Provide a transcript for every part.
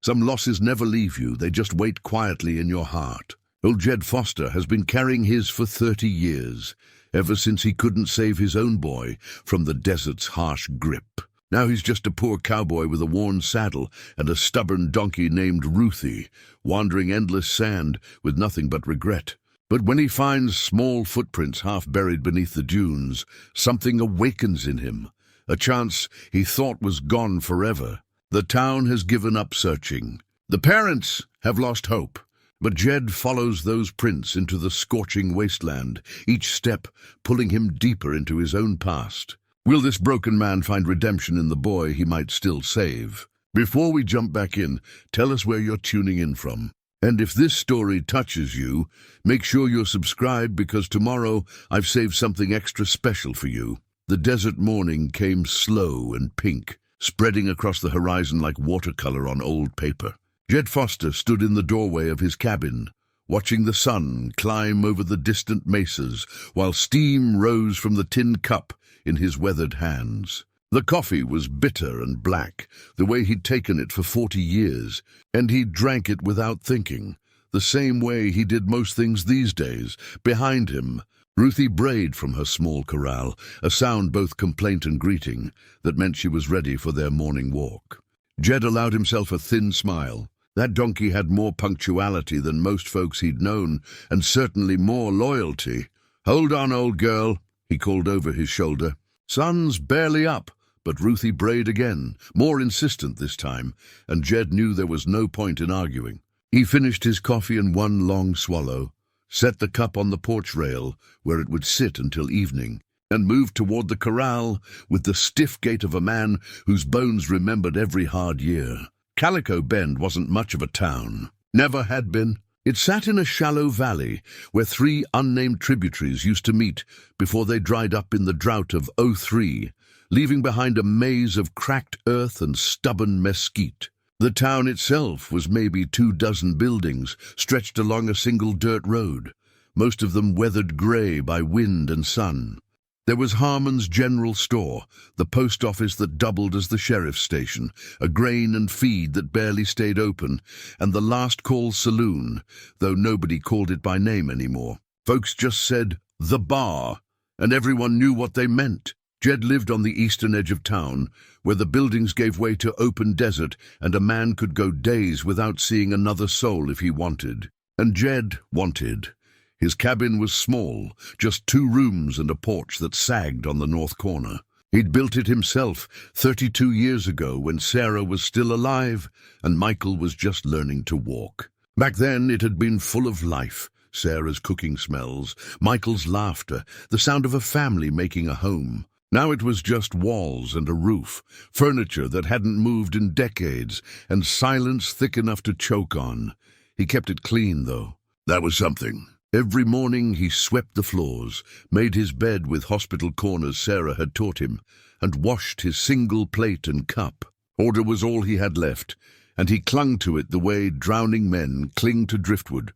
Some losses never leave you, they just wait quietly in your heart. Old Jed Foster has been carrying his for 30 years, ever since he couldn't save his own boy from the desert's harsh grip. Now he's just a poor cowboy with a worn saddle and a stubborn donkey named Ruthie, wandering endless sand with nothing but regret. But when he finds small footprints half buried beneath the dunes, something awakens in him, a chance he thought was gone forever. The town has given up searching. The parents have lost hope. But Jed follows those prints into the scorching wasteland, each step pulling him deeper into his own past. Will this broken man find redemption in the boy he might still save? Before we jump back in, tell us where you're tuning in from. And if this story touches you, make sure you're subscribed, because tomorrow I've saved something extra special for you. The desert morning came slow and pink, spreading across the horizon like watercolor on old paper. Jed Foster stood in the doorway of his cabin, watching the sun climb over the distant mesas while steam rose from the tin cup in his weathered hands. The coffee was bitter and black, the way he'd taken it for 40 years, and he drank it without thinking, the same way he did most things these days. Behind him, Ruthie brayed from her small corral, a sound both complaint and greeting that meant she was ready for their morning walk. Jed allowed himself a thin smile. That donkey had more punctuality than most folks he'd known, and certainly more loyalty. "Hold on, old girl," he called over his shoulder. "Sun's barely up." But Ruthie brayed again, more insistent this time, and Jed knew there was no point in arguing. He finished his coffee in one long swallow, set the cup on the porch rail where it would sit until evening, and moved toward the corral with the stiff gait of a man whose bones remembered every hard year. Calico Bend wasn't much of a town. Never had been. It sat in a shallow valley where 3 unnamed tributaries used to meet before they dried up in the drought of '03, leaving behind a maze of cracked earth and stubborn mesquite. The town itself was maybe 24 buildings stretched along a single dirt road, most of them weathered gray by wind and sun. There was Harmon's General Store, the post office that doubled as the sheriff's station, a grain and feed that barely stayed open, and the Last Call Saloon, though nobody called it by name anymore. Folks just said, "the bar," and everyone knew what they meant. Jed lived on the eastern edge of town, where the buildings gave way to open desert, and a man could go days without seeing another soul if he wanted. And Jed wanted. His cabin was small, just 2 rooms and a porch that sagged on the north corner. He'd built it himself 32 years ago when Sarah was still alive and Michael was just learning to walk. Back then it had been full of life. Sarah's cooking smells, Michael's laughter, the sound of a family making a home. Now it was just walls and a roof, furniture that hadn't moved in decades, and silence thick enough to choke on. He kept it clean, though. That was something. Every morning he swept the floors, made his bed with hospital corners Sarah had taught him, and washed his single plate and cup. Order was all he had left, and he clung to it the way drowning men cling to driftwood.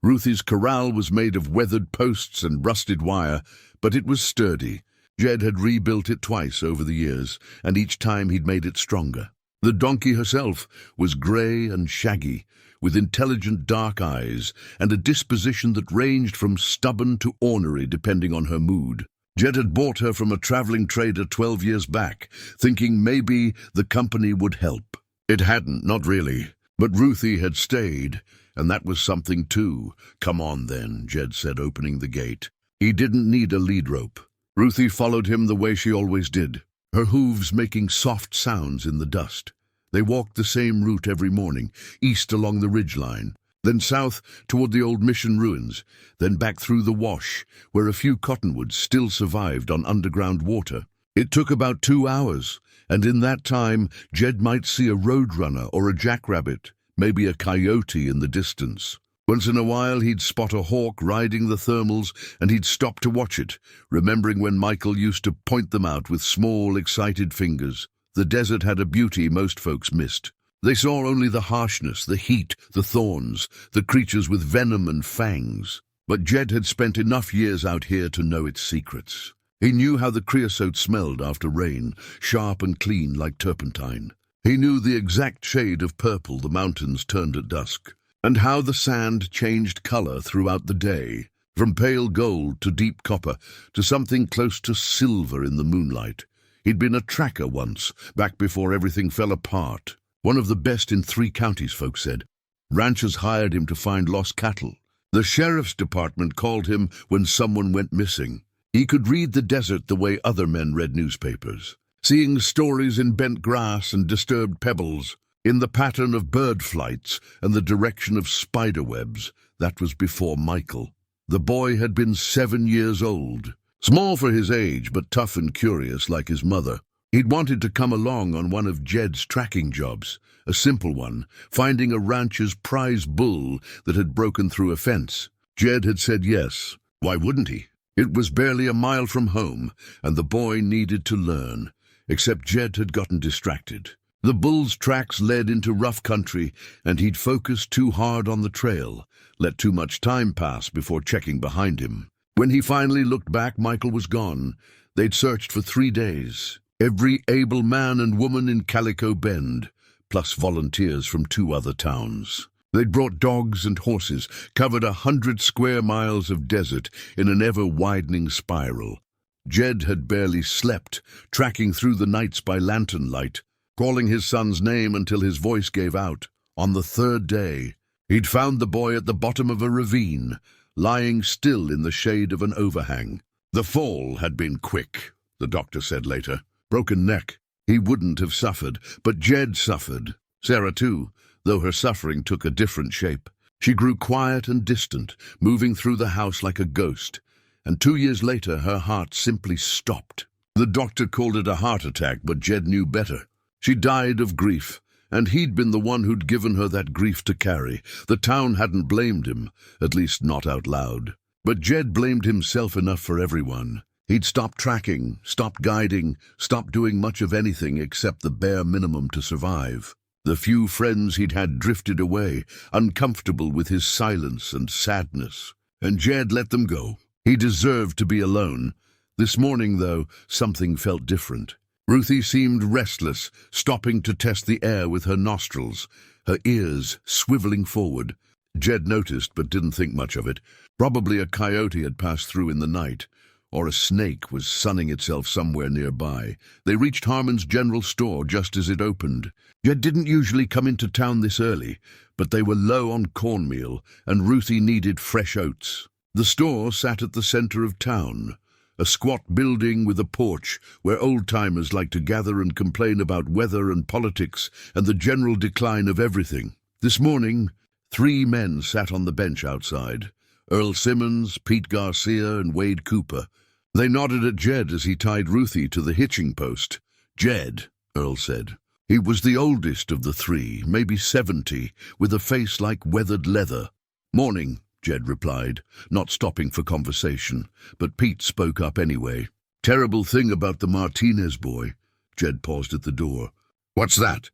Ruthie's corral was made of weathered posts and rusted wire, but it was sturdy. Jed had rebuilt it twice over the years, and each time he'd made it stronger. The donkey herself was gray and shaggy, with intelligent dark eyes and a disposition that ranged from stubborn to ornery depending on her mood. Jed had bought her from a traveling trader 12 years back, thinking maybe the company would help. It hadn't, not really. But Ruthie had stayed, and that was something too. "Come on then," Jed said, opening the gate. He didn't need a lead rope. Ruthie followed him the way she always did, her hooves making soft sounds in the dust. They walked the same route every morning, east along the ridgeline, then south toward the old mission ruins, then back through the wash, where a few cottonwoods still survived on underground water. It took about 2 hours, and in that time Jed might see a roadrunner or a jackrabbit, maybe a coyote in the distance. Once in a while he'd spot a hawk riding the thermals, and he'd stop to watch it, remembering when Michael used to point them out with small, excited fingers. The desert had a beauty most folks missed. They saw only the harshness, the heat, the thorns, the creatures with venom and fangs. But Jed had spent enough years out here to know its secrets. He knew how the creosote smelled after rain, sharp and clean like turpentine. He knew the exact shade of purple the mountains turned at dusk, and how the sand changed color throughout the day, from pale gold to deep copper to something close to silver in the moonlight. He'd been a tracker once, back before everything fell apart. One of the best in 3 counties, folks said. Ranchers hired him to find lost cattle. The sheriff's department called him when someone went missing. He could read the desert the way other men read newspapers, seeing stories in bent grass and disturbed pebbles, in the pattern of bird flights and the direction of spider webs. That was before Michael. The boy had been 7 years old, small for his age but tough and curious like his mother. He'd wanted to come along on one of Jed's tracking jobs, a simple one, finding a rancher's prize bull that had broken through a fence. Jed had said yes. Why wouldn't he? It was barely a mile from home, and the boy needed to learn, except Jed had gotten distracted. The bull's tracks led into rough country, and he'd focused too hard on the trail, let too much time pass before checking behind him. When he finally looked back, Michael was gone. They'd searched for 3 days. Every able man and woman in Calico Bend, plus volunteers from 2 other towns. They'd brought dogs and horses, covered 100 square miles of desert in an ever-widening spiral. Jed had barely slept, tracking through the nights by lantern light, calling his son's name until his voice gave out. On the 3rd day, he'd found the boy at the bottom of a ravine, lying still in the shade of an overhang. The fall had been quick, the doctor said later. Broken neck. He wouldn't have suffered, but Jed suffered. Sarah too, though her suffering took a different shape. She grew quiet and distant, moving through the house like a ghost, and 2 years later her heart simply stopped. The doctor called it a heart attack, but Jed knew better. She died of grief, and he'd been the one who'd given her that grief to carry. The town hadn't blamed him, at least not out loud. But Jed blamed himself enough for everyone. He'd stopped tracking, stopped guiding, stopped doing much of anything except the bare minimum to survive. The few friends he'd had drifted away, uncomfortable with his silence and sadness. And Jed let them go. He deserved to be alone. This morning, though, something felt different. Ruthie seemed restless, stopping to test the air with her nostrils, her ears swiveling forward. Jed noticed but didn't think much of it. Probably a coyote had passed through in the night, or a snake was sunning itself somewhere nearby. They reached Harmon's general store just as it opened. Jed didn't usually come into town this early, but they were low on cornmeal, and Ruthie needed fresh oats. The store sat at the center of town, a squat building with a porch where old-timers like to gather and complain about weather and politics and the general decline of everything. This morning, 3 men sat on the bench outside. Earl Simmons, Pete Garcia, and Wade Cooper. They nodded at Jed as he tied Ruthie to the hitching post. Jed, Earl said. He was the oldest of the 3, maybe 70, with a face like weathered leather. Morning, Jed replied, not stopping for conversation, but Pete spoke up anyway. Terrible thing about the Martinez boy. Jed paused at the door. What's that?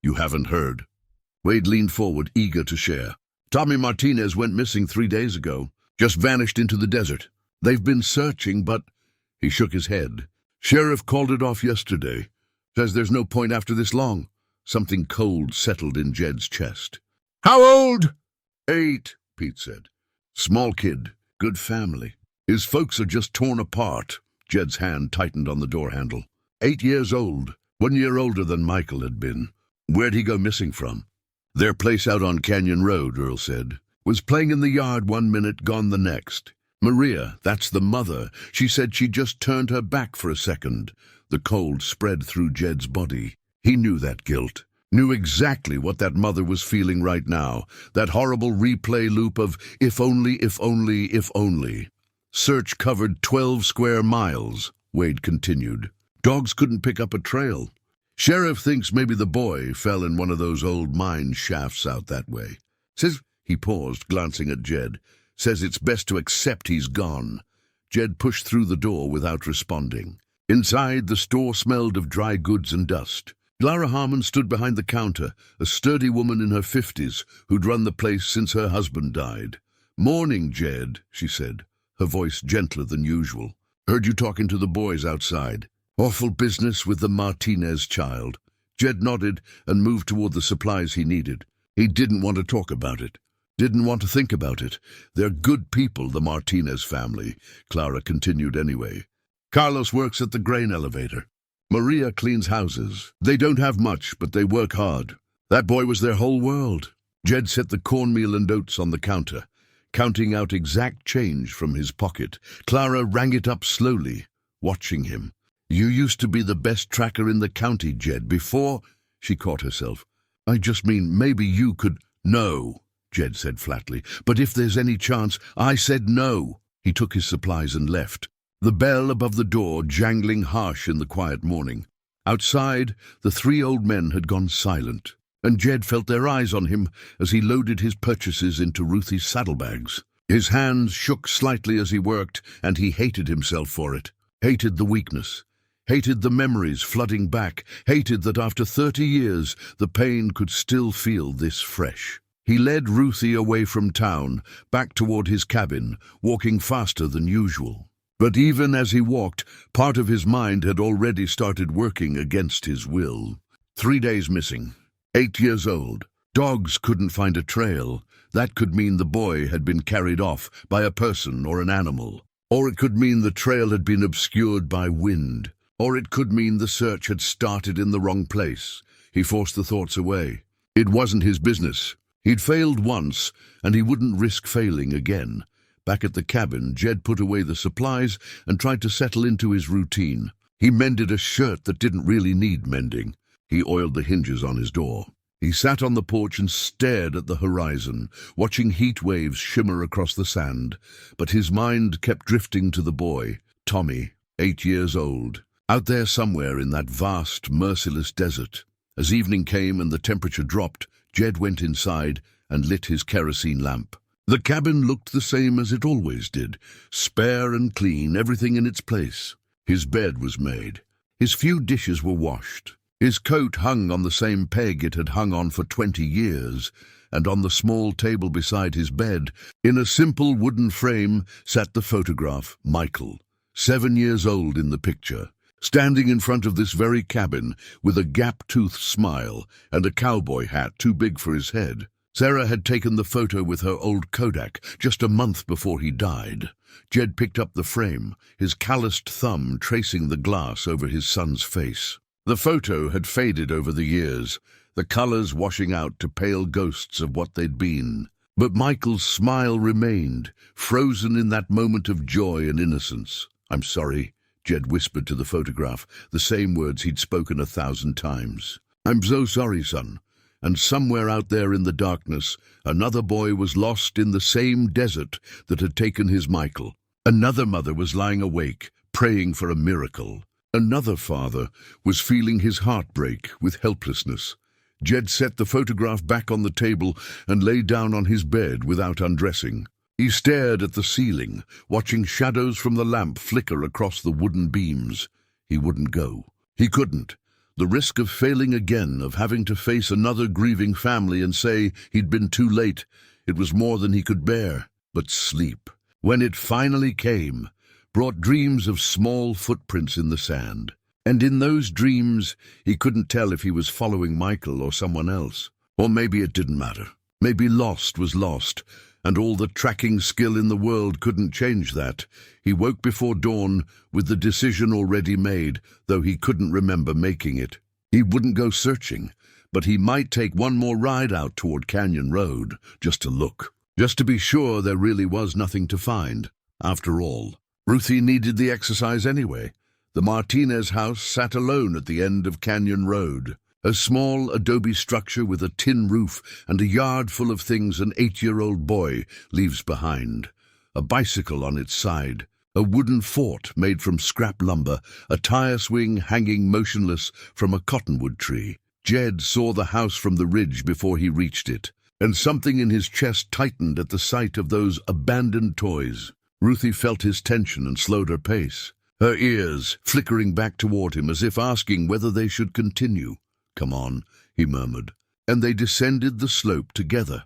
You haven't heard. Wade leaned forward, eager to share. Tommy Martinez went missing 3 days ago. Just vanished into the desert. They've been searching, but... He shook his head. Sheriff called it off yesterday. Says there's no point after this long. Something cold settled in Jed's chest. How old? 8, Pete said. Small kid. Good family. His folks are just torn apart. Jed's hand tightened on the door handle. 8 years old. 1 year older than Michael had been. Where'd he go missing from? Their place out on Canyon Road, Earl said. Was playing in the yard 1 minute, gone the next. Maria, that's the mother. She said she just turned her back for a second. The cold spread through Jed's body. He knew that guilt. Knew exactly what that mother was feeling right now. That horrible replay loop of if only, if only, if only. Search covered 12 square miles, Wade continued. Dogs couldn't pick up a trail. Sheriff thinks maybe the boy fell in one of those old mine shafts out that way. Says, he paused, glancing at Jed. Says it's best to accept he's gone. Jed pushed through the door without responding. Inside, the store smelled of dry goods and dust. Clara Harmon stood behind the counter, a sturdy woman in her 50s who'd run the place since her husband died. Morning, Jed, she said, her voice gentler than usual. Heard you talking to the boys outside. Awful business with the Martinez child. Jed nodded and moved toward the supplies he needed. He didn't want to talk about it. Didn't want to think about it. They're good people, the Martinez family, Clara continued anyway. Carlos works at the grain elevator. Maria cleans houses. They don't have much, but they work hard. That boy was their whole world. Jed set the cornmeal and oats on the counter, counting out exact change from his pocket. Clara rang it up slowly, watching him. You used to be the best tracker in the county, Jed, before... She caught herself. I just mean, maybe you could... No, Jed said flatly. But if there's any chance... I said no. He took his supplies and left, the bell above the door jangling harsh in the quiet morning. Outside, the three old men had gone silent, and Jed felt their eyes on him as he loaded his purchases into Ruthie's saddlebags. His hands shook slightly as he worked, and he hated himself for it. Hated the weakness. Hated the memories flooding back. Hated that after 30 years, the pain could still feel this fresh. He led Ruthie away from town, back toward his cabin, walking faster than usual. But even as he walked, part of his mind had already started working against his will. 3 days missing. 8 years old. Dogs couldn't find a trail. That could mean the boy had been carried off by a person or an animal. Or it could mean the trail had been obscured by wind. Or it could mean the search had started in the wrong place. He forced the thoughts away. It wasn't his business. He'd failed once, and he wouldn't risk failing again. Back at the cabin, Jed put away the supplies and tried to settle into his routine. He mended a shirt that didn't really need mending. He oiled the hinges on his door. He sat on the porch and stared at the horizon, watching heat waves shimmer across the sand. But his mind kept drifting to the boy, Tommy, 8 years old, out there somewhere in that vast, merciless desert. As evening came and the temperature dropped, Jed went inside and lit his kerosene lamp. The cabin looked the same as it always did, spare and clean, everything in its place. His bed was made. His few dishes were washed. His coat hung on the same peg it had hung on for 20 years, and on the small table beside his bed, in a simple wooden frame, sat the photograph, Michael, 7 years old in the picture, standing in front of this very cabin with a gap-toothed smile and a cowboy hat too big for his head. Sarah had taken the photo with her old Kodak just a month before he died. Jed picked up the frame, his calloused thumb tracing the glass over his son's face. The photo had faded over the years, the colors washing out to pale ghosts of what they'd been. But Michael's smile remained, frozen in that moment of joy and innocence. "I'm sorry," Jed whispered to the photograph, the same words he'd spoken 1,000 times. "I'm so sorry, son." And somewhere out there in the darkness, another boy was lost in the same desert that had taken his Michael. Another mother was lying awake, praying for a miracle. Another father was feeling his heart break with helplessness. Jed set the photograph back on the table and lay down on his bed without undressing. He stared at the ceiling, watching shadows from the lamp flicker across the wooden beams. He wouldn't go. He couldn't. The risk of failing again, of having to face another grieving family and say he'd been too late, it was more than he could bear. But sleep, when it finally came, brought dreams of small footprints in the sand. And in those dreams, he couldn't tell if he was following Michael or someone else. Or maybe it didn't matter. Maybe lost was lost, and all the tracking skill in the world couldn't change that. He woke before dawn with the decision already made, though he couldn't remember making it. He wouldn't go searching, but he might take one more ride out toward Canyon Road, just to look. Just to be sure there really was nothing to find. After all, Ruthie needed the exercise anyway. The Martinez house sat alone at the end of Canyon Road. A small adobe structure with a tin roof and a yard full of things an 8-year-old boy leaves behind. A bicycle on its side, a wooden fort made from scrap lumber, a tire swing hanging motionless from a cottonwood tree. Jed saw the house from the ridge before he reached it, and something in his chest tightened at the sight of those abandoned toys. Ruthie felt his tension and slowed her pace, her ears flickering back toward him as if asking whether they should continue. "Come on," he murmured, and they descended the slope together.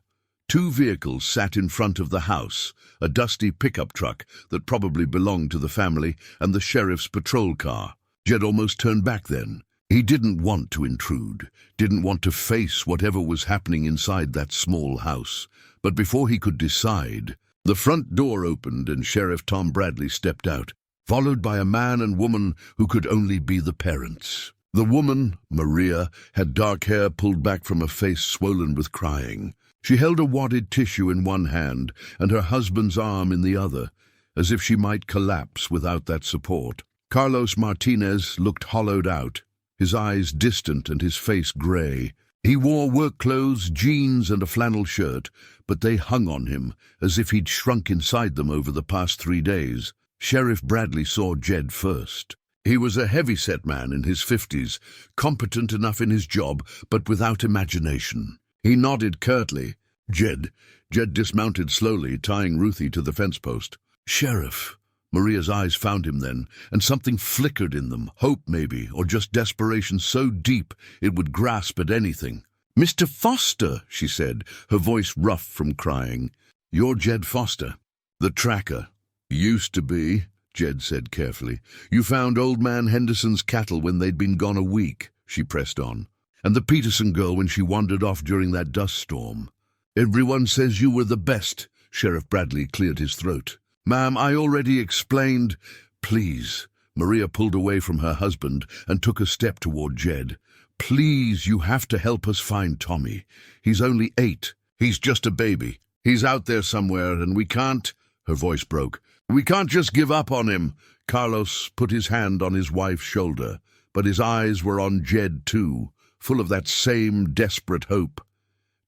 2 vehicles sat in front of the house, a dusty pickup truck that probably belonged to the family and the sheriff's patrol car. Jed almost turned back then. He didn't want to intrude, didn't want to face whatever was happening inside that small house. But before he could decide, the front door opened and Sheriff Tom Bradley stepped out, followed by a man and woman who could only be the parents. The woman, Maria, had dark hair pulled back from a face swollen with crying. She held a wadded tissue in one hand and her husband's arm in the other, as if she might collapse without that support. Carlos Martinez looked hollowed out, his eyes distant and his face gray. He wore work clothes, jeans and a flannel shirt, but they hung on him as if he'd shrunk inside them over the past 3 days. Sheriff Bradley saw Jed first. He was a heavy-set man in his 50s, competent enough in his job, but without imagination. He nodded curtly. Jed dismounted slowly, tying Ruthie to the fence post. "Sheriff." Maria's eyes found him then, and something flickered in them, hope maybe, or just desperation so deep it would grasp at anything. "Mr. Foster," she said, her voice rough from crying. "You're Jed Foster, the tracker." "Used to be," Jed said carefully. "You found old man Henderson's cattle when they'd been gone a week," she pressed on. "And the Peterson girl when she wandered off during that dust storm. Everyone says you were the best." Sheriff Bradley cleared his throat. "Ma'am, I already explained." "Please." Maria pulled away from her husband and took a step toward Jed. "Please, you have to help us find Tommy. He's only 8. He's just a baby. He's out there somewhere, and we can't—" Her voice broke. "We can't just give up on him." Carlos put his hand on his wife's shoulder, but his eyes were on Jed too, full of that same desperate hope.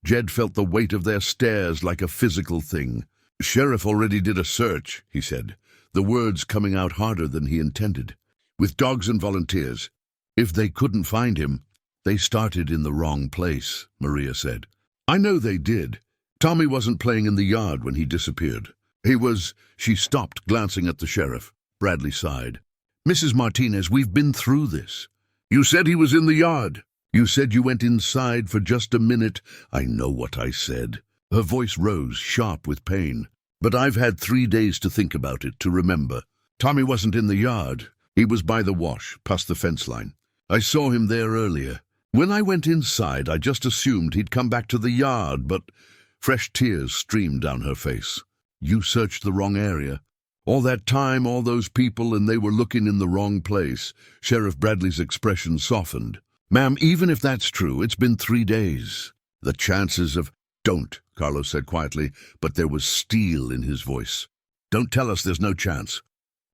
Jed felt the weight of their stares like a physical thing. "Sheriff already did a search," he said, the words coming out harder than he intended. "With dogs and volunteers. If they couldn't find him, they started in the wrong place," Maria said. "I know they did. Tommy wasn't playing in the yard when he disappeared. He was—" She stopped, glancing at the sheriff. Bradley sighed. "Mrs. Martinez, we've been through this. You said he was in the yard. You said you went inside for just a minute." "I know what I said." Her voice rose, sharp with pain. "But I've had 3 days to think about it, to remember. Tommy wasn't in the yard. He was by the wash, past the fence line. I saw him there earlier. When I went inside, I just assumed he'd come back to the yard, but—" Fresh tears streamed down her face. "You searched the wrong area. All that time, all those people, and they were looking in the wrong place." Sheriff Bradley's expression softened. "Ma'am, even if that's true, it's been 3 days. The chances of—" "Don't," Carlos said quietly, but there was steel in his voice. "Don't tell us there's no chance.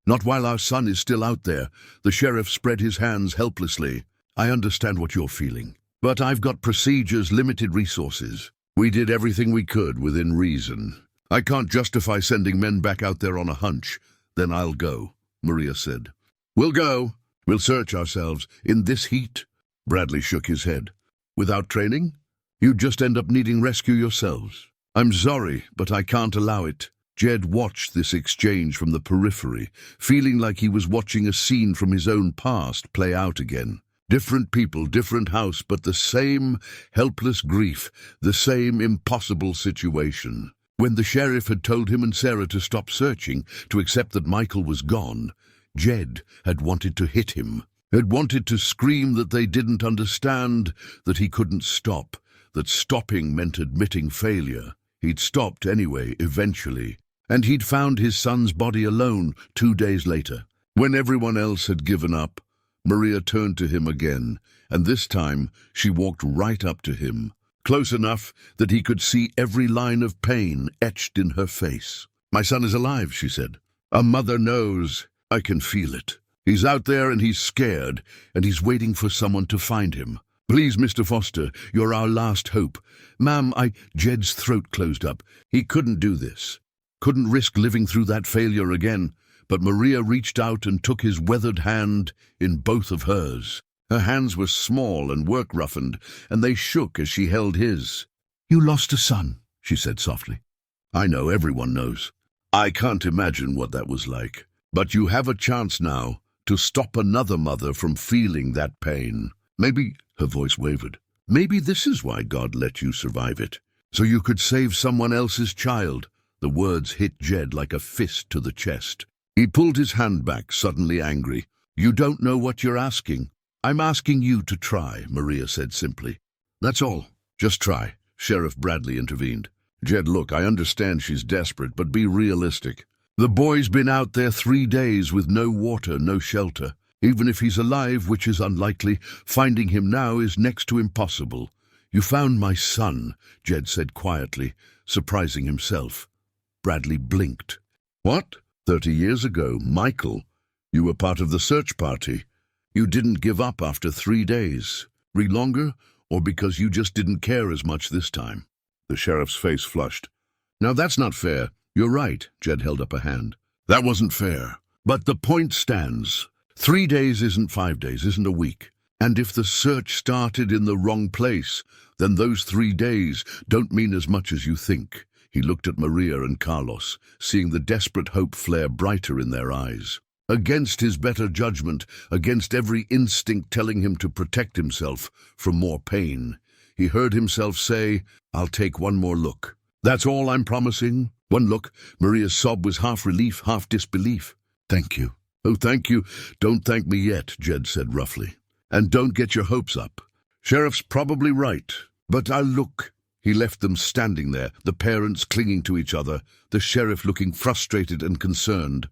Not while our son is still out there." The sheriff spread his hands helplessly. "I understand what you're feeling, but I've got procedures, limited resources. We did everything we could within reason. I can't justify sending men back out there on a hunch." "Then I'll go," Maria said. "We'll go. We'll search ourselves. In this heat?" Bradley shook his head. "Without training? You'd just end up needing rescue yourselves. I'm sorry, but I can't allow it." Jed watched this exchange from the periphery, feeling like he was watching a scene from his own past play out again. Different people, different house, but the same helpless grief, the same impossible situation. When the sheriff had told him and Sarah to stop searching, to accept that Michael was gone, Jed had wanted to hit him, had wanted to scream that they didn't understand, that he couldn't stop, that stopping meant admitting failure. He'd stopped anyway, eventually, and he'd found his son's body alone 2 days later. When everyone else had given up, Maria turned to him again, and this time she walked right up to him, close enough that he could see every line of pain etched in her face. "My son is alive," she said. "A mother knows. I can feel it. He's out there and he's scared, and he's waiting for someone to find him. Please, Mr. Foster, you're our last hope." "Ma'am, Jed's throat closed up. He couldn't do this. Couldn't risk living through that failure again." But Maria reached out and took his weathered hand in both of hers. Her hands were small and work-roughened, and they shook as she held his. "You lost a son," she said softly. "I know, everyone knows. I can't imagine what that was like. But you have a chance now to stop another mother from feeling that pain. Maybe," her voice wavered, "maybe this is why God let you survive it. So you could save someone else's child." The words hit Jed like a fist to the chest. He pulled his hand back, suddenly angry. "You don't know what you're asking. I'm asking you to try, Maria said simply. That's all. Just try, Sheriff Bradley intervened. Jed, look, I understand she's desperate, but be realistic. The boy's been out there 3 days with no water, no shelter. Even if he's alive, which is unlikely, finding him now is next to impossible. You found my son, Jed said quietly, surprising himself. Bradley blinked. What? 30 years ago, Michael. You were part of the search party. You didn't give up after 3 days. Read longer, or because you just didn't care as much this time? The sheriff's face flushed. Now that's not fair. You're right, Jed held up a hand. That wasn't fair. But the point stands. 3 days isn't 5 days, isn't a week. And if the search started in the wrong place, then those 3 days don't mean as much as you think. He looked at Maria and Carlos, seeing the desperate hope flare brighter in their eyes. Against his better judgment, against every instinct telling him to protect himself from more pain, he heard himself say, I'll take one more look. That's all I'm promising. One look. Maria's sob was half relief, half disbelief. Thank you. Oh, thank you. Don't thank me yet, Jed said roughly. And don't get your hopes up. Sheriff's probably right, but I'll look. He left them standing there, the parents clinging to each other, the sheriff looking frustrated and concerned,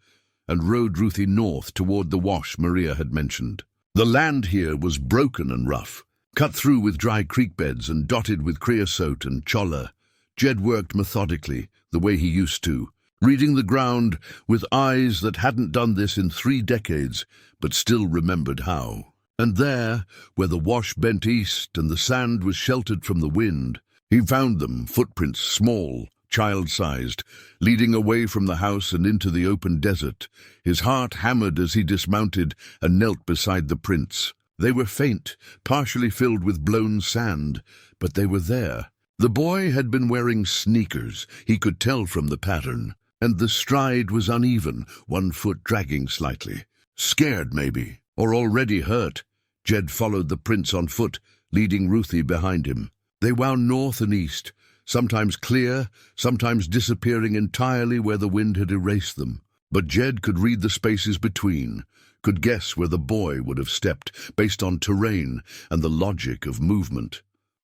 and rode Ruthie north toward the wash Maria had mentioned. The land here was broken and rough, cut through with dry creek beds and dotted with creosote and cholla. Jed worked methodically, the way he used to, reading the ground with eyes that hadn't done this in 3 decades, but still remembered how. And there, where the wash bent east and the sand was sheltered from the wind, he found them, footprints small, child-sized, leading away from the house and into the open desert. His heart hammered as he dismounted and knelt beside the prints. They were faint, partially filled with blown sand, but they were there. The boy had been wearing sneakers, he could tell from the pattern, and the stride was uneven, one foot dragging slightly. Scared, maybe, or already hurt. Jed followed the prints on foot, leading Ruthie behind him. They wound north and east, sometimes clear, sometimes disappearing entirely where the wind had erased them. But Jed could read the spaces between, could guess where the boy would have stepped, based on terrain and the logic of movement.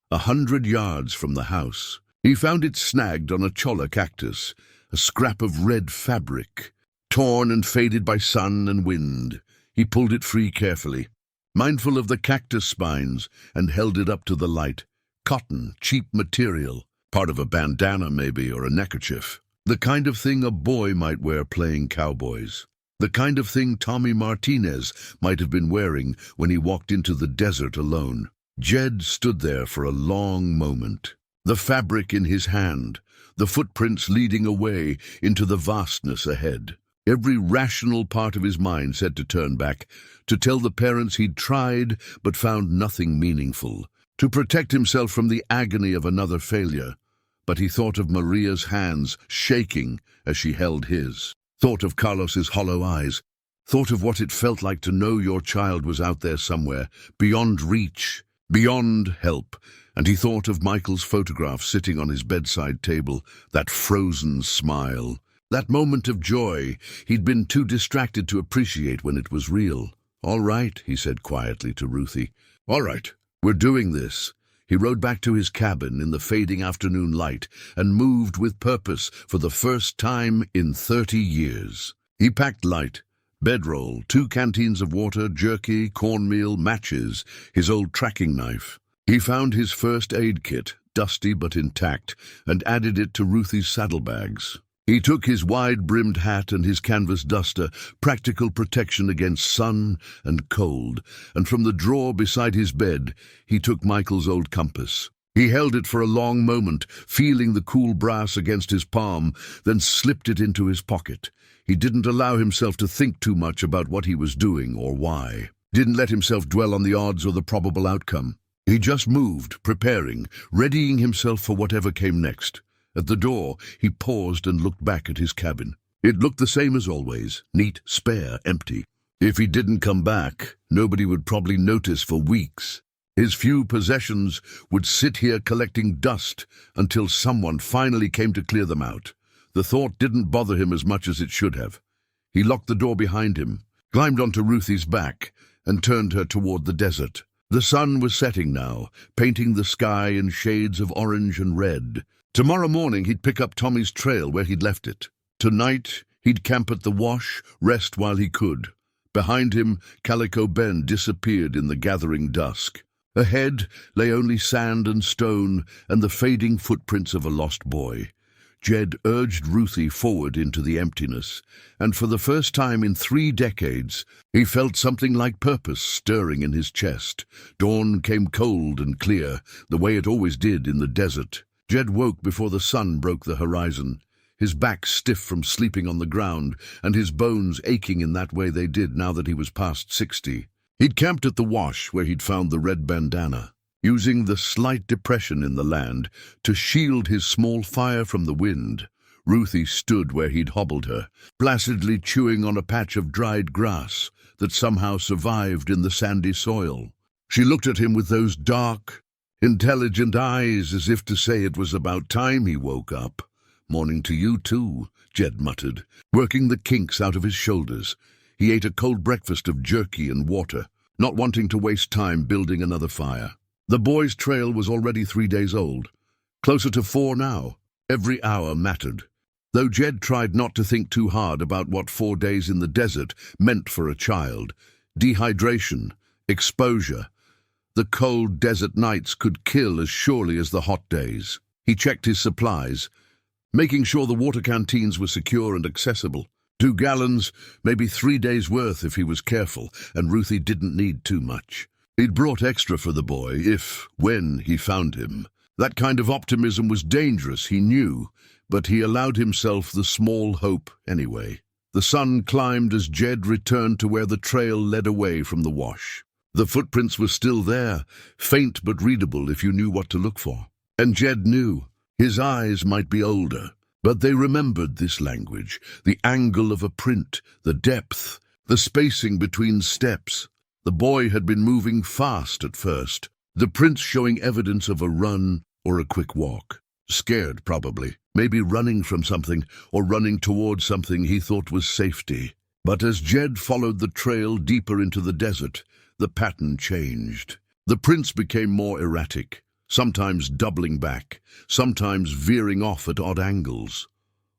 100 yards from the house, he found it snagged on a cholla cactus, a scrap of red fabric, torn and faded by sun and wind. He pulled it free carefully, mindful of the cactus spines, and held it up to the light. Cotton, cheap material, part of a bandana maybe, or a neckerchief. The kind of thing a boy might wear playing cowboys. The kind of thing Tommy Martinez might have been wearing when he walked into the desert alone. Jed stood there for a long moment, the fabric in his hand, the footprints leading away into the vastness ahead. Every rational part of his mind said to turn back, to tell the parents he'd tried but found nothing meaningful, to protect himself from the agony of another failure. But he thought of Maria's hands shaking as she held his, thought of Carlos's hollow eyes, thought of what it felt like to know your child was out there somewhere, beyond reach, beyond help, and he thought of Michael's photograph sitting on his bedside table, that frozen smile, that moment of joy he'd been too distracted to appreciate when it was real. All right, he said quietly to Ruthie. All right, we're doing this. He rode back to his cabin in the fading afternoon light and moved with purpose for the first time in 30 years. He packed light. Bedroll, 2 canteens of water, jerky, cornmeal, matches, his old tracking knife. He found his first aid kit, dusty but intact, and added it to Ruthie's saddlebags. He took his wide-brimmed hat and his canvas duster, practical protection against sun and cold, and from the drawer beside his bed, he took Michael's old compass. He held it for a long moment, feeling the cool brass against his palm, then slipped it into his pocket. He didn't allow himself to think too much about what he was doing or why. Didn't let himself dwell on the odds or the probable outcome. He just moved, preparing, readying himself for whatever came next. At the door, he paused and looked back at his cabin. It looked the same as always, neat, spare, empty. If he didn't come back, nobody would probably notice for weeks. His few possessions would sit here collecting dust until someone finally came to clear them out. The thought didn't bother him as much as it should have. He locked the door behind him, climbed onto Ruthie's back, and turned her toward the desert. The sun was setting now, painting the sky in shades of orange and red. Tomorrow morning he'd pick up Tommy's trail where he'd left it. Tonight he'd camp at the wash, rest while he could. Behind him, Calico Ben disappeared in the gathering dusk. Ahead lay only sand and stone and the fading footprints of a lost boy. Jed urged Ruthie forward into the emptiness, and for the first time in 3 decades, he felt something like purpose stirring in his chest. Dawn came cold and clear, the way it always did in the desert. Jed woke before the sun broke the horizon, his back stiff from sleeping on the ground, and his bones aching in that way they did now that he was past 60. He'd camped at the wash where he'd found the red bandana, using the slight depression in the land to shield his small fire from the wind. Ruthie stood where he'd hobbled her, placidly chewing on a patch of dried grass that somehow survived in the sandy soil. She looked at him with those dark, intelligent eyes as if to say it was about time he woke up. "Morning to you too," Jed muttered, working the kinks out of his shoulders. He ate a cold breakfast of jerky and water, not wanting to waste time building another fire. The boy's trail was already 3 days old, closer to 4 now. Every hour mattered, though Jed tried not to think too hard about what 4 days in the desert meant for a child. Dehydration, exposure. The cold desert nights could kill as surely as the hot days. He checked his supplies, making sure the water canteens were secure and accessible. 2 gallons, maybe 3 days' worth if he was careful, and Ruthie didn't need too much. He'd brought extra for the boy when he found him. That kind of optimism was dangerous, he knew, but he allowed himself the small hope anyway. The sun climbed as Jed returned to where the trail led away from the wash. The footprints were still there, faint but readable if you knew what to look for. And Jed knew. His eyes might be older, but they remembered this language, the angle of a print, the depth, the spacing between steps. The boy had been moving fast at first, the prints showing evidence of a run or a quick walk. Scared, probably, maybe running from something or running towards something he thought was safety. But as Jed followed the trail deeper into the desert, the pattern changed. The prints became more erratic, sometimes doubling back, sometimes veering off at odd angles.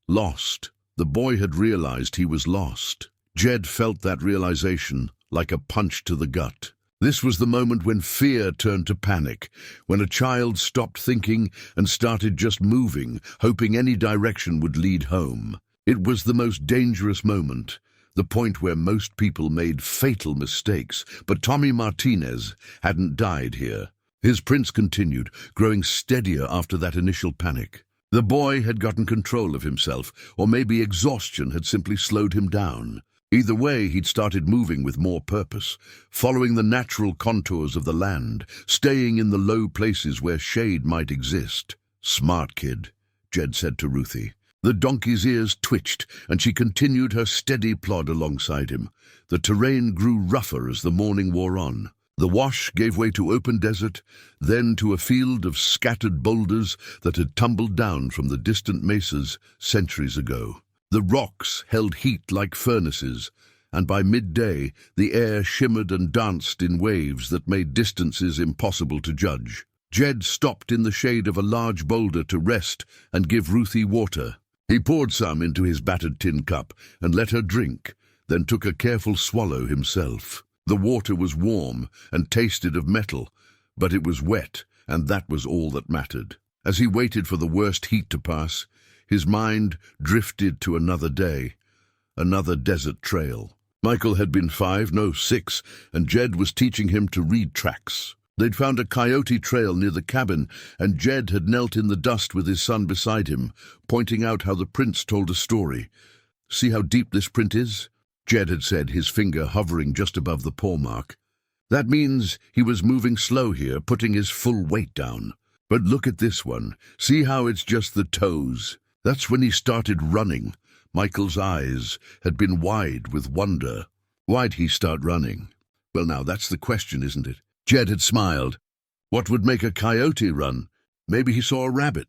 Lost. The boy had realized he was lost. Jed felt that realization like a punch to the gut. This was the moment when fear turned to panic, when a child stopped thinking and started just moving, hoping any direction would lead home. It was the most dangerous moment, the point where most people made fatal mistakes, but Tommy Martinez hadn't died here. His prints continued, growing steadier after that initial panic. The boy had gotten control of himself, or maybe exhaustion had simply slowed him down. Either way, he'd started moving with more purpose, following the natural contours of the land, staying in the low places where shade might exist. "Smart kid," Jed said to Ruthie. The donkey's ears twitched, and she continued her steady plod alongside him. The terrain grew rougher as the morning wore on. The wash gave way to open desert, then to a field of scattered boulders that had tumbled down from the distant mesas centuries ago. The rocks held heat like furnaces, and by midday the air shimmered and danced in waves that made distances impossible to judge. Jed stopped in the shade of a large boulder to rest and give Ruthie water. He poured some into his battered tin cup and let her drink, then took a careful swallow himself. The water was warm and tasted of metal, but it was wet, and that was all that mattered. As he waited for the worst heat to pass, his mind drifted to another day, another desert trail. Michael had been 5, no 6, and Jed was teaching him to read tracks. They'd found a coyote trail near the cabin, and Jed had knelt in the dust with his son beside him, pointing out how the prints told a story. "See how deep this print is?" Jed had said, his finger hovering just above the paw mark. "That means he was moving slow here, putting his full weight down. But look at this one. See how it's just the toes? That's when he started running." Michael's eyes had been wide with wonder. Why'd he start running? Well, now, that's the question, isn't it? Jed had smiled. What would make a coyote run? Maybe he saw a rabbit.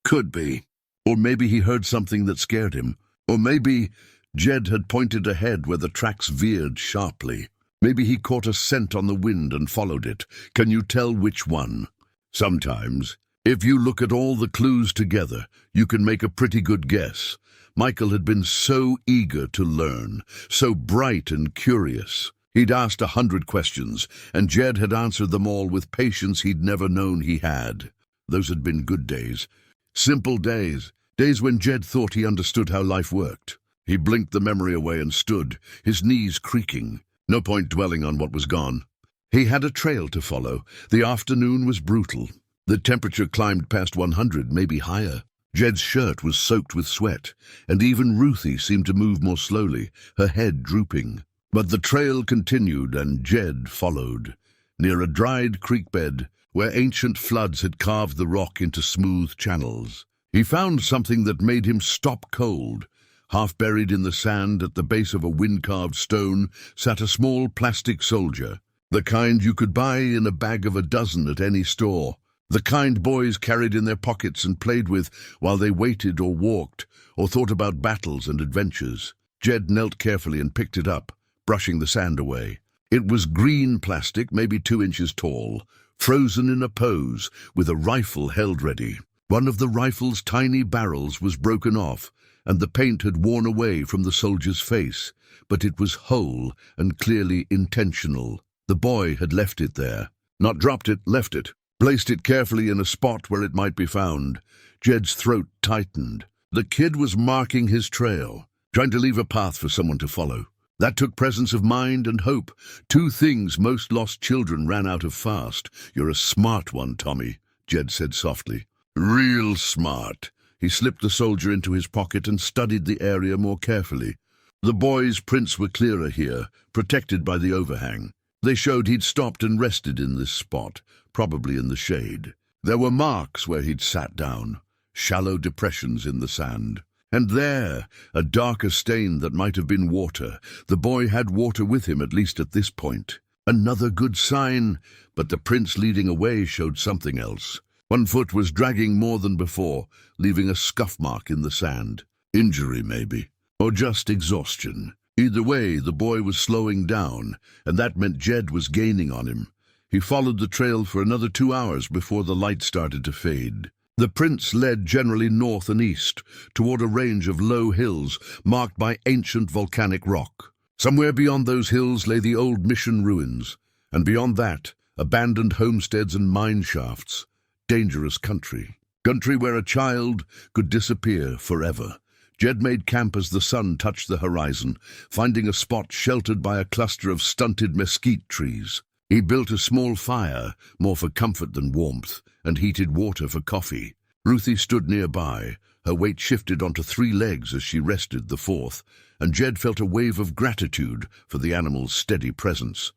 Could be. Or maybe he heard something that scared him. Or maybe Jed had pointed ahead where the tracks veered sharply. Maybe he caught a scent on the wind and followed it. Can you tell which one? Sometimes. If you look at all the clues together, you can make a pretty good guess. Michael had been so eager to learn, so bright and curious. He'd asked 100 questions, and Jed had answered them all with patience he'd never known he had. Those had been good days. Simple days. Days when Jed thought he understood how life worked. He blinked the memory away and stood, his knees creaking. No point dwelling on what was gone. He had a trail to follow. The afternoon was brutal. The temperature climbed past 100, maybe higher. Jed's shirt was soaked with sweat, and even Ruthie seemed to move more slowly, her head drooping. But the trail continued, and Jed followed. Near a dried creek bed, where ancient floods had carved the rock into smooth channels, he found something that made him stop cold. Half buried in the sand at the base of a wind-carved stone sat a small plastic soldier, the kind you could buy in a bag of a dozen at any store. The kind boys carried in their pockets and played with while they waited or walked or thought about battles and adventures. Jed knelt carefully and picked it up, brushing the sand away. It was green plastic, maybe 2 inches tall, frozen in a pose, with a rifle held ready. One of the rifle's tiny barrels was broken off, and the paint had worn away from the soldier's face, but it was whole and clearly intentional. The boy had left it there. Not dropped it, left it. Placed it carefully in a spot where it might be found. Jed's throat tightened. The kid was marking his trail, trying to leave a path for someone to follow. That took presence of mind and hope, 2 things most lost children ran out of fast. "You're a smart one, Tommy," Jed said softly. "Real smart." He slipped the soldier into his pocket and studied the area more carefully. The boy's prints were clearer here, protected by the overhang. They showed he'd stopped and rested in this spot, probably in the shade. There were marks where he'd sat down, shallow depressions in the sand. And there, a darker stain that might have been water. The boy had water with him, at least at this point. Another good sign, but the prints leading away showed something else. One foot was dragging more than before, leaving a scuff mark in the sand. Injury, maybe, or just exhaustion. Either way, the boy was slowing down, and that meant Jed was gaining on him. He followed the trail for another 2 hours before the light started to fade. The prints led generally north and east, toward a range of low hills marked by ancient volcanic rock. Somewhere beyond those hills lay the old mission ruins, and beyond that, abandoned homesteads and mine shafts. Dangerous country. Country where a child could disappear forever. Jed made camp as the sun touched the horizon, finding a spot sheltered by a cluster of stunted mesquite trees. He built a small fire, more for comfort than warmth, and heated water for coffee. Ruthie stood nearby. Her weight shifted onto 3 legs as she rested the 4th, and Jed felt a wave of gratitude for the animal's steady presence.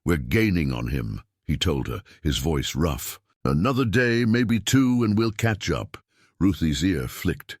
"We're gaining on him," he told her, his voice rough. "Another day, maybe 2, and we'll catch up." Ruthie's ear flicked,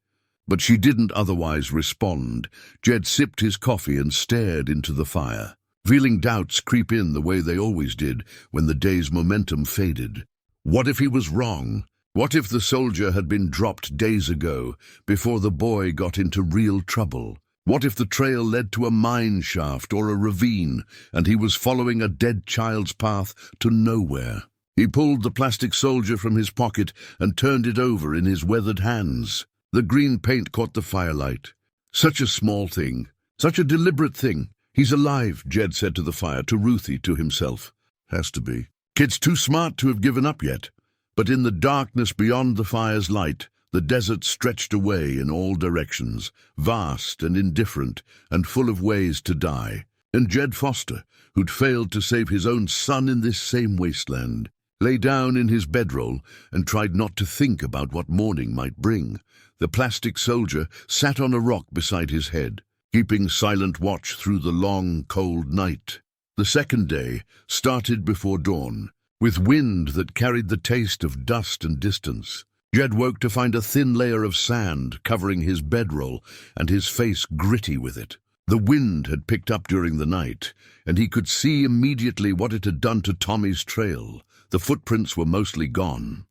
but she didn't otherwise respond. Jed sipped his coffee and stared into the fire, feeling doubts creep in the way they always did when the day's momentum faded. What if he was wrong? What if the soldier had been dropped days ago, before the boy got into real trouble? What if the trail led to a mine shaft or a ravine, and he was following a dead child's path to nowhere? He pulled the plastic soldier from his pocket and turned it over in his weathered hands. The green paint caught the firelight. Such a small thing, such a deliberate thing. "He's alive," Jed said to the fire, to Ruthie, to himself. "Has to be. Kid's too smart to have given up yet." But in the darkness beyond the fire's light, the desert stretched away in all directions, vast and indifferent and full of ways to die. And Jed Foster, who'd failed to save his own son in this same wasteland, lay down in his bedroll and tried not to think about what morning might bring. The plastic soldier sat on a rock beside his head, keeping silent watch through the long, cold night. The second day started before dawn, with wind that carried the taste of dust and distance. Jed woke to find a thin layer of sand covering his bedroll and his face gritty with it. The wind had picked up during the night, and he could see immediately what it had done to Tommy's trail. The footprints were mostly gone.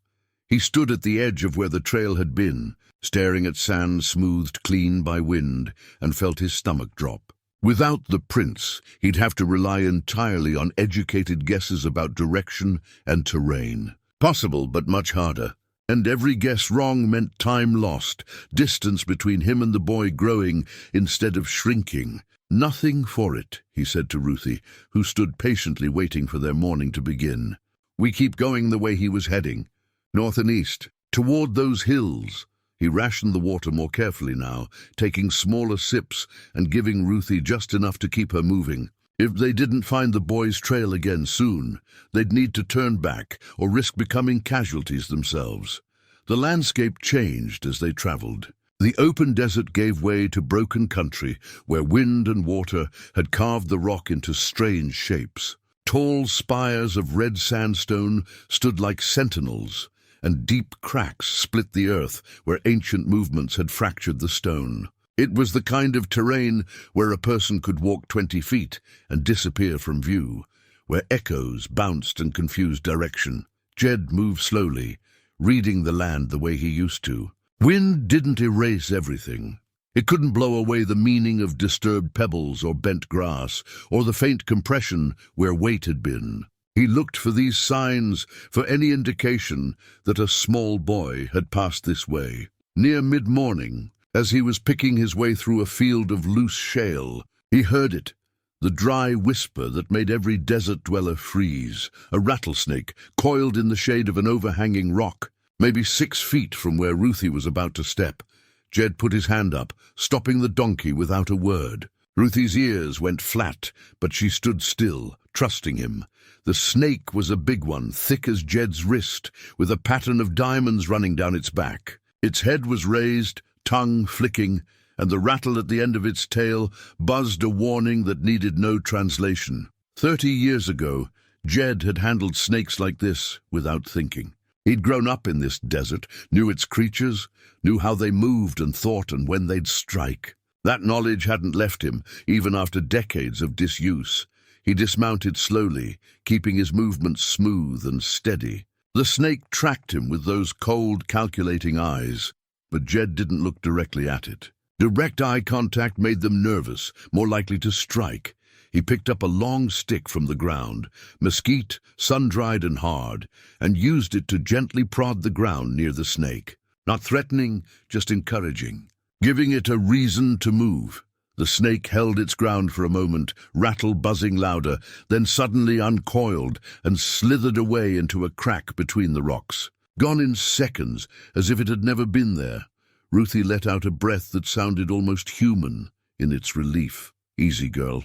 He stood at the edge of where the trail had been, staring at sand smoothed clean by wind, and felt his stomach drop. Without the prince, he'd have to rely entirely on educated guesses about direction and terrain. Possible, but much harder. And every guess wrong meant time lost, distance between him and the boy growing instead of shrinking. "Nothing for it," he said to Ruthie, who stood patiently waiting for their morning to begin. "We keep going the way he was heading, north and east, toward those hills." He rationed the water more carefully now, taking smaller sips and giving Ruthie just enough to keep her moving. If they didn't find the boy's trail again soon, they'd need to turn back or risk becoming casualties themselves. The landscape changed as they traveled. The open desert gave way to broken country where wind and water had carved the rock into strange shapes. Tall spires of red sandstone stood like sentinels, and deep cracks split the earth where ancient movements had fractured the stone. It was the kind of terrain where a person could walk 20 feet and disappear from view, where echoes bounced and confused direction. Jed moved slowly, reading the land the way he used to. Wind didn't erase everything. It couldn't blow away the meaning of disturbed pebbles or bent grass, or the faint compression where weight had been. He looked for these signs, for any indication that a small boy had passed this way. Near mid-morning, as he was picking his way through a field of loose shale, he heard it, the dry whisper that made every desert dweller freeze, a rattlesnake coiled in the shade of an overhanging rock, maybe 6 feet from where Ruthie was about to step. Jed put his hand up, stopping the donkey without a word. Ruthie's ears went flat, but she stood still, trusting him. The snake was a big one, thick as Jed's wrist, with a pattern of diamonds running down its back. Its head was raised, tongue flicking, and the rattle at the end of its tail buzzed a warning that needed no translation. 30 years ago, Jed had handled snakes like this without thinking. He'd grown up in this desert, knew its creatures, knew how they moved and thought and when they'd strike. That knowledge hadn't left him, even after decades of disuse. He dismounted slowly, keeping his movements smooth and steady. The snake tracked him with those cold, calculating eyes, but Jed didn't look directly at it. Direct eye contact made them nervous, more likely to strike. He picked up a long stick from the ground, mesquite, sun-dried and hard, and used it to gently prod the ground near the snake. Not threatening, just encouraging, giving it a reason to move. The snake held its ground for a moment, rattle buzzing louder, then suddenly uncoiled and slithered away into a crack between the rocks. Gone in seconds, as if it had never been there. Ruthie let out a breath that sounded almost human in its relief. "Easy, girl,"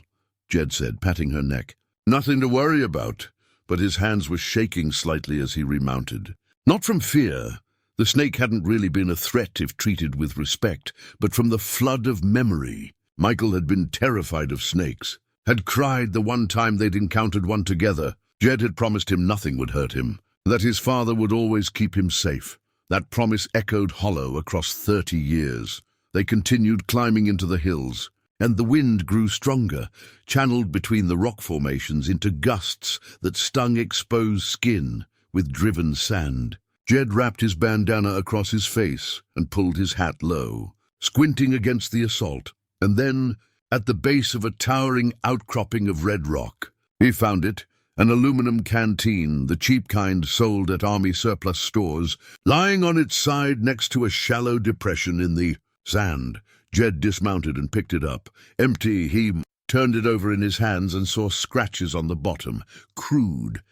Jed said, patting her neck. "Nothing to worry about," but his hands were shaking slightly as he remounted. Not from fear. The snake hadn't really been a threat if treated with respect, but from the flood of memory. Michael had been terrified of snakes, had cried the one time they'd encountered one together. Jed had promised him nothing would hurt him, that his father would always keep him safe. That promise echoed hollow across 30 years. They continued climbing into the hills, and the wind grew stronger, channeled between the rock formations into gusts that stung exposed skin with driven sand. Jed wrapped his bandana across his face and pulled his hat low, squinting against the assault. And then, at the base of a towering outcropping of red rock, he found it, an aluminum canteen, the cheap kind sold at army surplus stores, lying on its side next to a shallow depression in the sand. Jed dismounted and picked it up. Empty, he turned it over in his hands and saw scratches on the bottom, crude.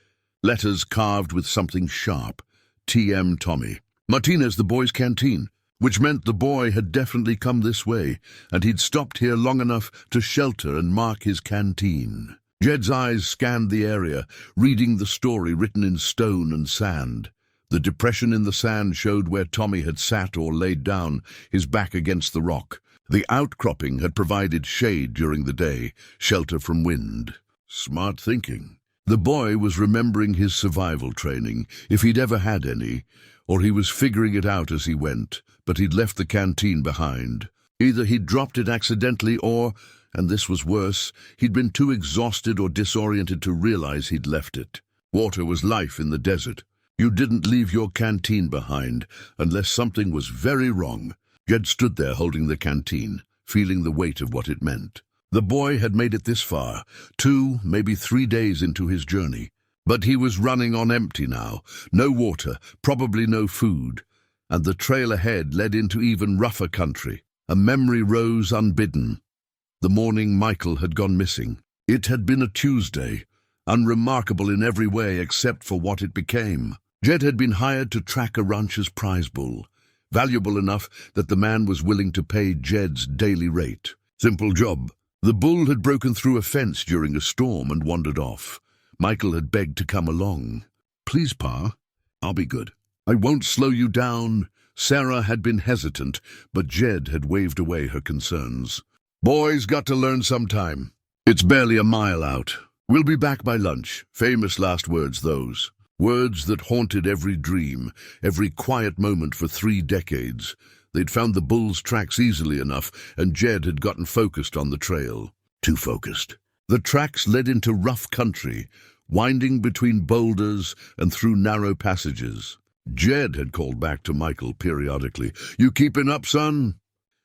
Letters carved with something sharp. T.M. Tommy. Martinez, the boy's canteen. Which meant the boy had definitely come this way, and he'd stopped here long enough to shelter and mark his canteen. Jed's eyes scanned the area, reading the story written in stone and sand. The depression in the sand showed where Tommy had sat or laid down, his back against the rock. The outcropping had provided shade during the day, shelter from wind. Smart thinking. The boy was remembering his survival training, if he'd ever had any, or he was figuring it out as he went, but he'd left the canteen behind. Either he'd dropped it accidentally or, and this was worse, he'd been too exhausted or disoriented to realize he'd left it. Water was life in the desert. You didn't leave your canteen behind unless something was very wrong. Jed stood there holding the canteen, feeling the weight of what it meant. The boy had made it this far, 2, maybe 3 days into his journey. But he was running on empty now. No water, probably no food. And the trail ahead led into even rougher country. A memory rose unbidden. The morning Michael had gone missing. It had been a Tuesday, unremarkable in every way except for what it became. Jed had been hired to track a rancher's prize bull, valuable enough that the man was willing to pay Jed's daily rate. Simple job. The bull had broken through a fence during a storm and wandered off. Michael had begged to come along. "Please, Pa, I'll be good. I won't slow you down." Sarah had been hesitant, but Jed had waved away her concerns. "Boys got to learn sometime. It's barely a mile out. We'll be back by lunch." Famous last words, those. Words that haunted every dream, every quiet moment for 3 decades. They'd found the bull's tracks easily enough, and Jed had gotten focused on the trail. Too focused. The tracks led into rough country, winding between boulders and through narrow passages. Jed had called back to Michael periodically, "You keeping up, son?"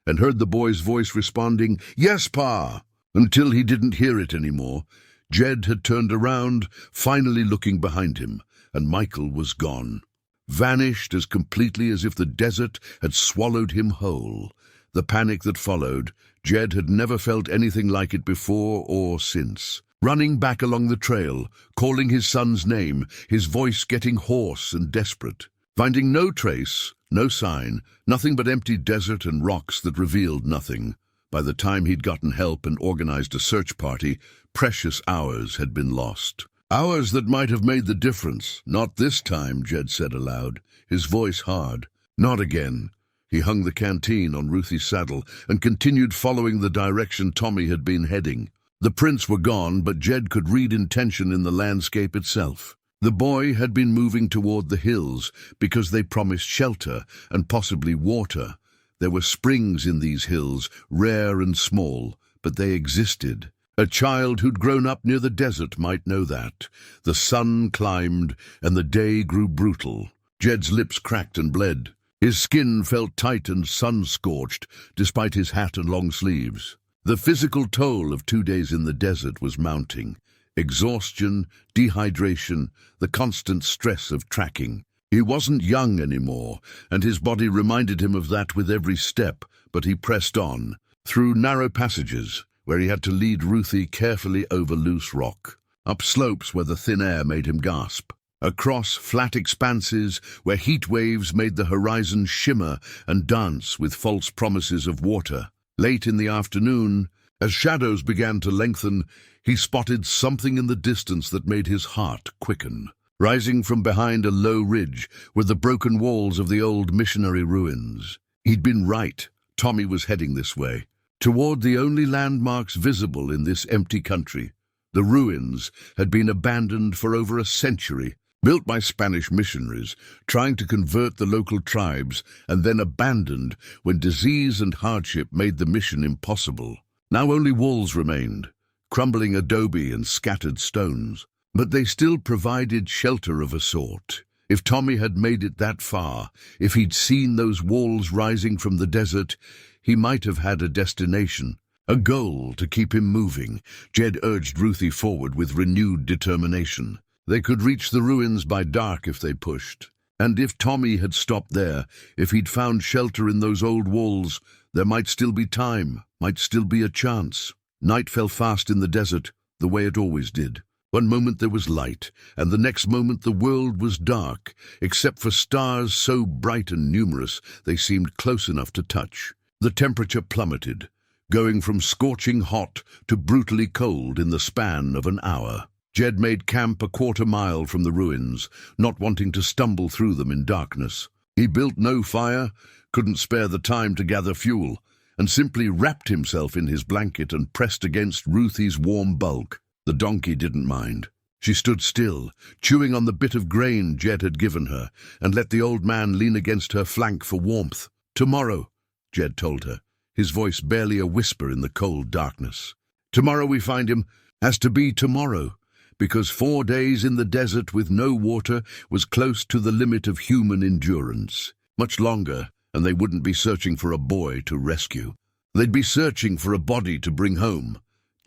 and heard the boy's voice responding, "Yes, Pa," until he didn't hear it anymore. Jed had turned around, finally looking behind him, and Michael was gone. Vanished as completely as if the desert had swallowed him whole. The panic that followed, Jed had never felt anything like it before or since. Running back along the trail, calling his son's name, his voice getting hoarse and desperate. Finding no trace, no sign, nothing but empty desert and rocks that revealed nothing. By the time he'd gotten help and organized a search party, precious hours had been lost. Hours that might have made the difference. "Not this time," Jed said aloud, his voice hard. "Not again." He hung the canteen on Ruthie's saddle and continued following the direction Tommy had been heading. The prints were gone, but Jed could read intention in the landscape itself. The boy had been moving toward the hills because they promised shelter and possibly water. There were springs in these hills, rare and small, but they existed. A child who'd grown up near the desert might know that. The sun climbed, and the day grew brutal. Jed's lips cracked and bled. His skin felt tight and sun-scorched, despite his hat and long sleeves. The physical toll of 2 days in the desert was mounting. Exhaustion, dehydration, the constant stress of tracking. He wasn't young anymore, and his body reminded him of that with every step, but he pressed on, through narrow passages, where he had to lead Ruthie carefully over loose rock, up slopes where the thin air made him gasp, across flat expanses where heat waves made the horizon shimmer and dance with false promises of water. Late in the afternoon, as shadows began to lengthen, he spotted something in the distance that made his heart quicken. Rising from behind a low ridge were the broken walls of the old missionary ruins. He'd been right. Tommy was heading this way, toward the only landmarks visible in this empty country. The ruins had been abandoned for over a century, built by Spanish missionaries, trying to convert the local tribes, and then abandoned when disease and hardship made the mission impossible. Now only walls remained, crumbling adobe and scattered stones. But they still provided shelter of a sort. If Tommy had made it that far, if he'd seen those walls rising from the desert, he might have had a destination, a goal to keep him moving. Jed urged Ruthie forward with renewed determination. They could reach the ruins by dark if they pushed. And if Tommy had stopped there, if he'd found shelter in those old walls, there might still be time, might still be a chance. Night fell fast in the desert, the way it always did. One moment there was light, and the next moment the world was dark, except for stars so bright and numerous they seemed close enough to touch. The temperature plummeted, going from scorching hot to brutally cold in the span of an hour. Jed made camp a quarter-mile from the ruins, not wanting to stumble through them in darkness. He built no fire, couldn't spare the time to gather fuel, and simply wrapped himself in his blanket and pressed against Ruthie's warm bulk. The donkey didn't mind. She stood still, chewing on the bit of grain Jed had given her, and let the old man lean against her flank for warmth. "Tomorrow," Jed told her, his voice barely a whisper in the cold darkness. "Tomorrow we find him. Has to be tomorrow, because 4 days in the desert with no water was close to the limit of human endurance. Much longer, and they wouldn't be searching for a boy to rescue. They'd be searching for a body to bring home.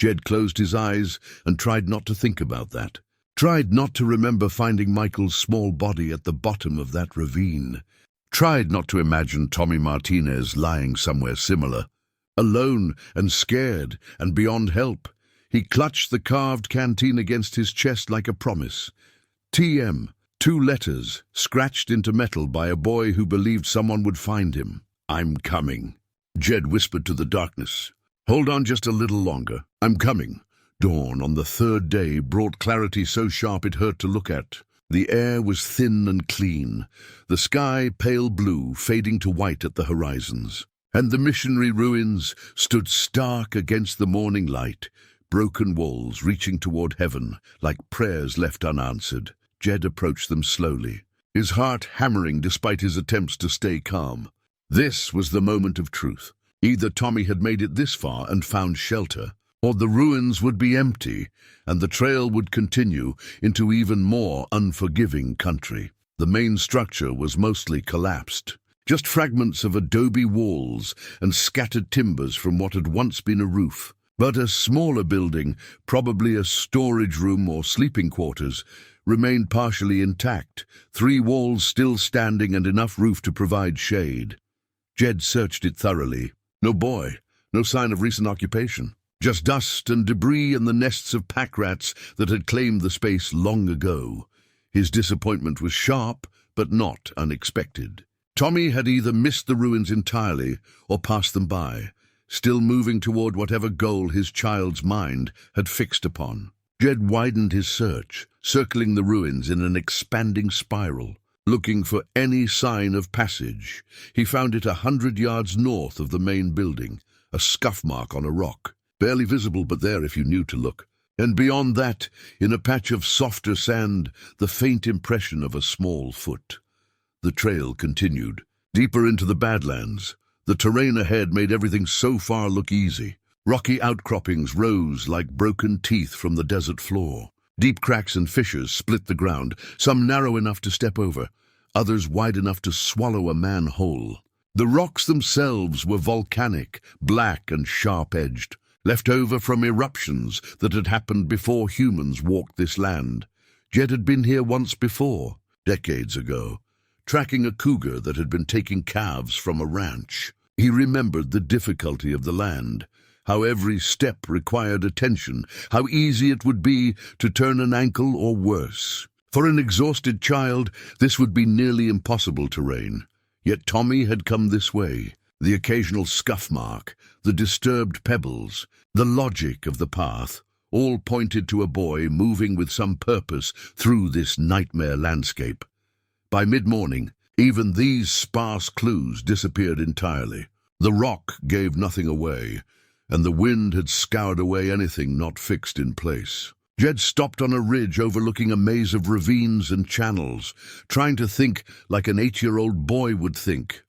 Jed closed his eyes and tried not to think about that. Tried not to remember finding Michael's small body at the bottom of that ravine. Tried not to imagine Tommy Martinez lying somewhere similar. Alone and scared and beyond help, he clutched the carved canteen against his chest like a promise. TM, 2 letters, scratched into metal by a boy who believed someone would find him. "I'm coming," Jed whispered to the darkness. "Hold on just a little longer. I'm coming." Dawn on the 3rd day brought clarity so sharp it hurt to look at. The air was thin and clean, the sky pale blue, fading to white at the horizons. And the missionary ruins stood stark against the morning light, broken walls reaching toward heaven like prayers left unanswered. Jed approached them slowly, his heart hammering despite his attempts to stay calm. This was the moment of truth. Either Tommy had made it this far and found shelter, or the ruins would be empty, and the trail would continue into even more unforgiving country. The main structure was mostly collapsed, just fragments of adobe walls and scattered timbers from what had once been a roof. But a smaller building, probably a storage room or sleeping quarters, remained partially intact, 3 walls still standing and enough roof to provide shade. Jed searched it thoroughly. No boy, no sign of recent occupation. Just dust and debris and the nests of pack rats that had claimed the space long ago. His disappointment was sharp, but not unexpected. Tommy had either missed the ruins entirely or passed them by, still moving toward whatever goal his child's mind had fixed upon. Jed widened his search, circling the ruins in an expanding spiral, looking for any sign of passage. He found it 100 yards north of the main building, a scuff mark on a rock. Barely visible, but there if you knew to look. And beyond that, in a patch of softer sand, the faint impression of a small foot. The trail continued, deeper into the Badlands. The terrain ahead made everything so far look easy. Rocky outcroppings rose like broken teeth from the desert floor. Deep cracks and fissures split the ground, some narrow enough to step over, others wide enough to swallow a man whole. The rocks themselves were volcanic, black and sharp-edged, left over from eruptions that had happened before humans walked this land. Jed had been here once before, decades ago, tracking a cougar that had been taking calves from a ranch. He remembered the difficulty of the land, how every step required attention, how easy it would be to turn an ankle or worse. For an exhausted child, this would be nearly impossible terrain. Yet Tommy had come this way. The occasional scuff mark, the disturbed pebbles, the logic of the path, all pointed to a boy moving with some purpose through this nightmare landscape. By mid-morning, even these sparse clues disappeared entirely. The rock gave nothing away, and the wind had scoured away anything not fixed in place. Jed stopped on a ridge overlooking a maze of ravines and channels, trying to think like an 8-year-old boy would think.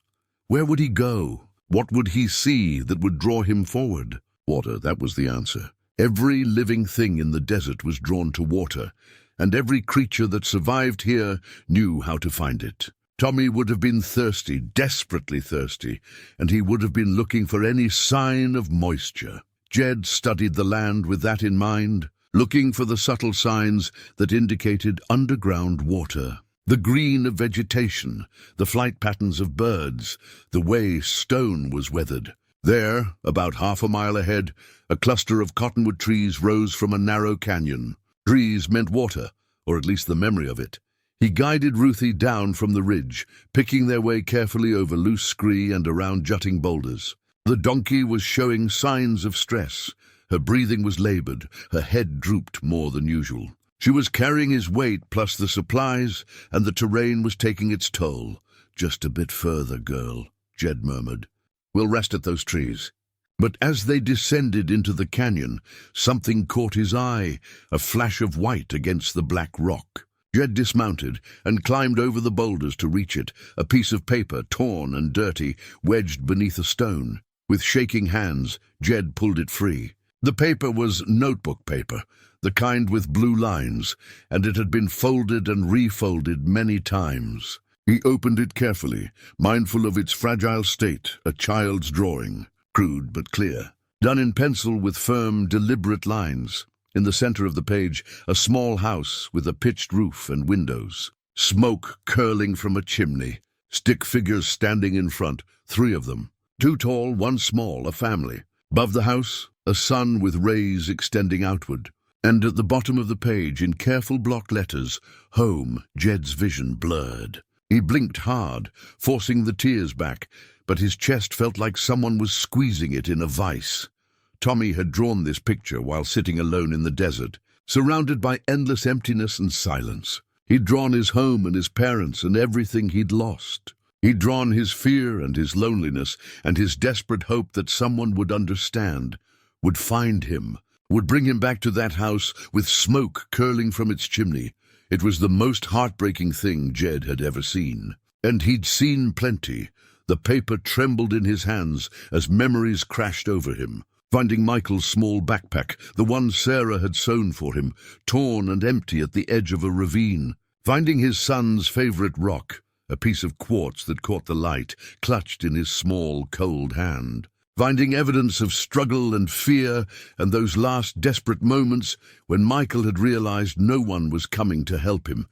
Where would he go? What would he see that would draw him forward? Water, that was the answer. Every living thing in the desert was drawn to water, and every creature that survived here knew how to find it. Tommy would have been thirsty, desperately thirsty, and he would have been looking for any sign of moisture. Jed studied the land with that in mind, looking for the subtle signs that indicated underground water. The green of vegetation, the flight patterns of birds, the way stone was weathered. There, about half a mile ahead, a cluster of cottonwood trees rose from a narrow canyon. Trees meant water, or at least the memory of it. He guided Ruthie down from the ridge, picking their way carefully over loose scree and around jutting boulders. The donkey was showing signs of stress. Her breathing was labored, her head drooped more than usual. She was carrying his weight plus the supplies, and the terrain was taking its toll. "Just a bit further, girl," Jed murmured. "We'll rest at those trees." But as they descended into the canyon, something caught his eye, a flash of white against the black rock. Jed dismounted and climbed over the boulders to reach it, a piece of paper, torn and dirty, wedged beneath a stone. With shaking hands, Jed pulled it free. The paper was notebook paper, the kind with blue lines, and it had been folded and refolded many times. He opened it carefully, mindful of its fragile state, a child's drawing, crude but clear. done in pencil with firm, deliberate lines. In the center of the page, a small house with a pitched roof and windows. Smoke curling from a chimney. Stick figures standing in front, 3 of them. 2 tall, 1 small, a family. Above the house, a sun with rays extending outward. And at the bottom of the page, in careful block letters, home. Jed's vision blurred. He blinked hard, forcing the tears back, but his chest felt like someone was squeezing it in a vice. Tommy had drawn this picture while sitting alone in the desert, surrounded by endless emptiness and silence. He'd drawn his home and his parents and everything he'd lost. He'd drawn his fear and his loneliness and his desperate hope that someone would understand, would find him, would bring him back to that house with smoke curling from its chimney. It was the most heartbreaking thing Jed had ever seen. And he'd seen plenty. The paper trembled in his hands as memories crashed over him. Finding Michael's small backpack, the one Sarah had sewn for him, torn and empty at the edge of a ravine. Finding his son's favorite rock, a piece of quartz that caught the light, clutched in his small, cold hand. Finding evidence of struggle and fear, and those last desperate moments when Michael had realized no one was coming to help him.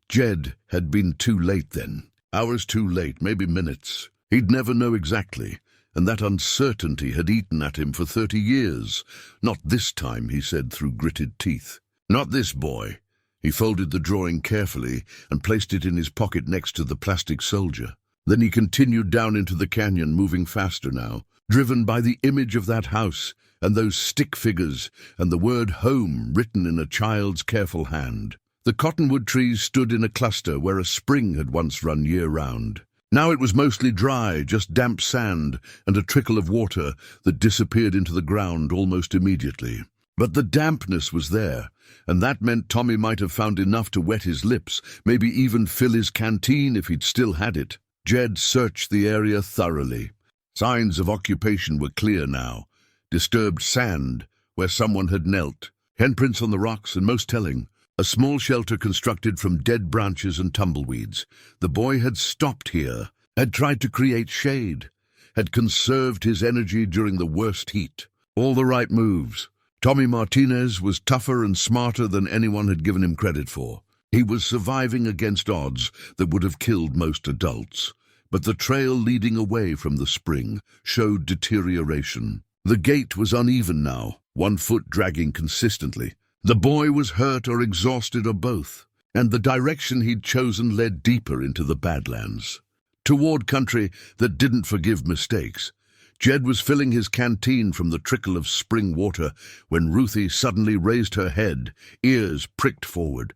Jed had been too late then. Hours too late, maybe minutes. He'd never know exactly, and that uncertainty had eaten at him for 30 years. Not this time, he said through gritted teeth. Not this boy. He folded the drawing carefully and placed it in his pocket next to the plastic soldier. Then he continued down into the canyon, moving faster now, driven by the image of that house and those stick figures and the word home written in a child's careful hand. The cottonwood trees stood in a cluster where a spring had once run year-round. Now it was mostly dry, just damp sand and a trickle of water that disappeared into the ground almost immediately. But the dampness was there, and that meant Tommy might have found enough to wet his lips, maybe even fill his canteen if he'd still had it. Jed searched the area thoroughly. Signs of occupation were clear now. Disturbed sand, where someone had knelt. Handprints on the rocks, and most telling, a small shelter constructed from dead branches and tumbleweeds. The boy had stopped here, had tried to create shade, had conserved his energy during the worst heat. All the right moves. Tommy Martinez was tougher and smarter than anyone had given him credit for. He was surviving against odds that would have killed most adults. But the trail leading away from the spring showed deterioration. The gait was uneven now, 1 foot dragging consistently. The boy was hurt or exhausted or both, and the direction he'd chosen led deeper into the Badlands, toward country that didn't forgive mistakes. Jed was filling his canteen from the trickle of spring water when Ruthie suddenly raised her head, ears pricked forward.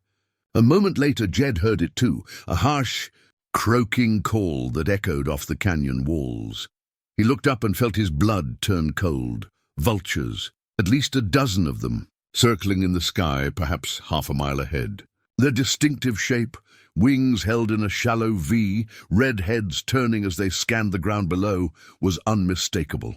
A moment later Jed heard it too, a harsh, croaking call that echoed off the canyon walls. He looked up and felt his blood turn cold. Vultures, at least a dozen of them, circling in the sky perhaps half a mile ahead. Their distinctive shape, wings held in a shallow V, red heads turning as they scanned the ground below, was unmistakable.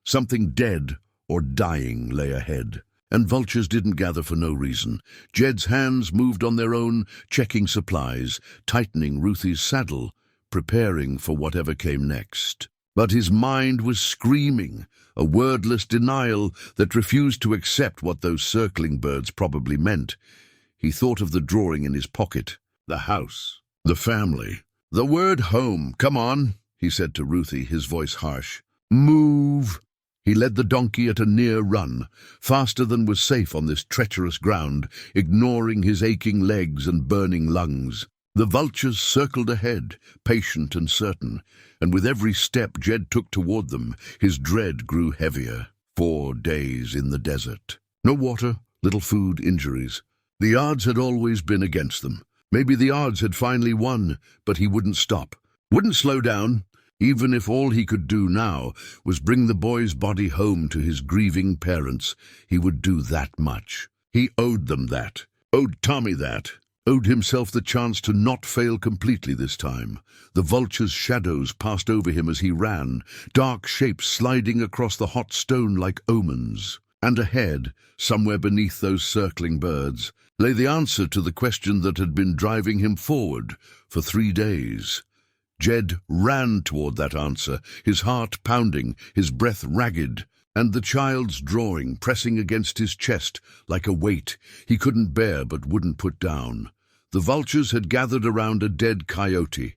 Something dead or dying lay ahead. And vultures didn't gather for no reason. Jed's hands moved on their own, checking supplies, tightening Ruthie's saddle, preparing for whatever came next. But his mind was screaming, a wordless denial that refused to accept what those circling birds probably meant. He thought of the drawing in his pocket, the house, the family. The word home, come on, he said to Ruthie, his voice harsh. Move. He led the donkey at a near run, faster than was safe on this treacherous ground, ignoring his aching legs and burning lungs. The vultures circled ahead, patient and certain, and with every step Jed took toward them, his dread grew heavier. 4 days in the desert. No water, little food, injuries. The odds had always been against them. Maybe the odds had finally won, but he wouldn't stop, wouldn't slow down. Even if all he could do now was bring the boy's body home to his grieving parents, he would do that much. He owed them that, owed Tommy that, owed himself the chance to not fail completely this time. The vulture's shadows passed over him as he ran, dark shapes sliding across the hot stone like omens. And ahead, somewhere beneath those circling birds, lay the answer to the question that had been driving him forward for 3 days. Jed ran toward that answer, his heart pounding, his breath ragged. and the child's drawing pressing against his chest like a weight he couldn't bear but wouldn't put down. The vultures had gathered around a dead coyote.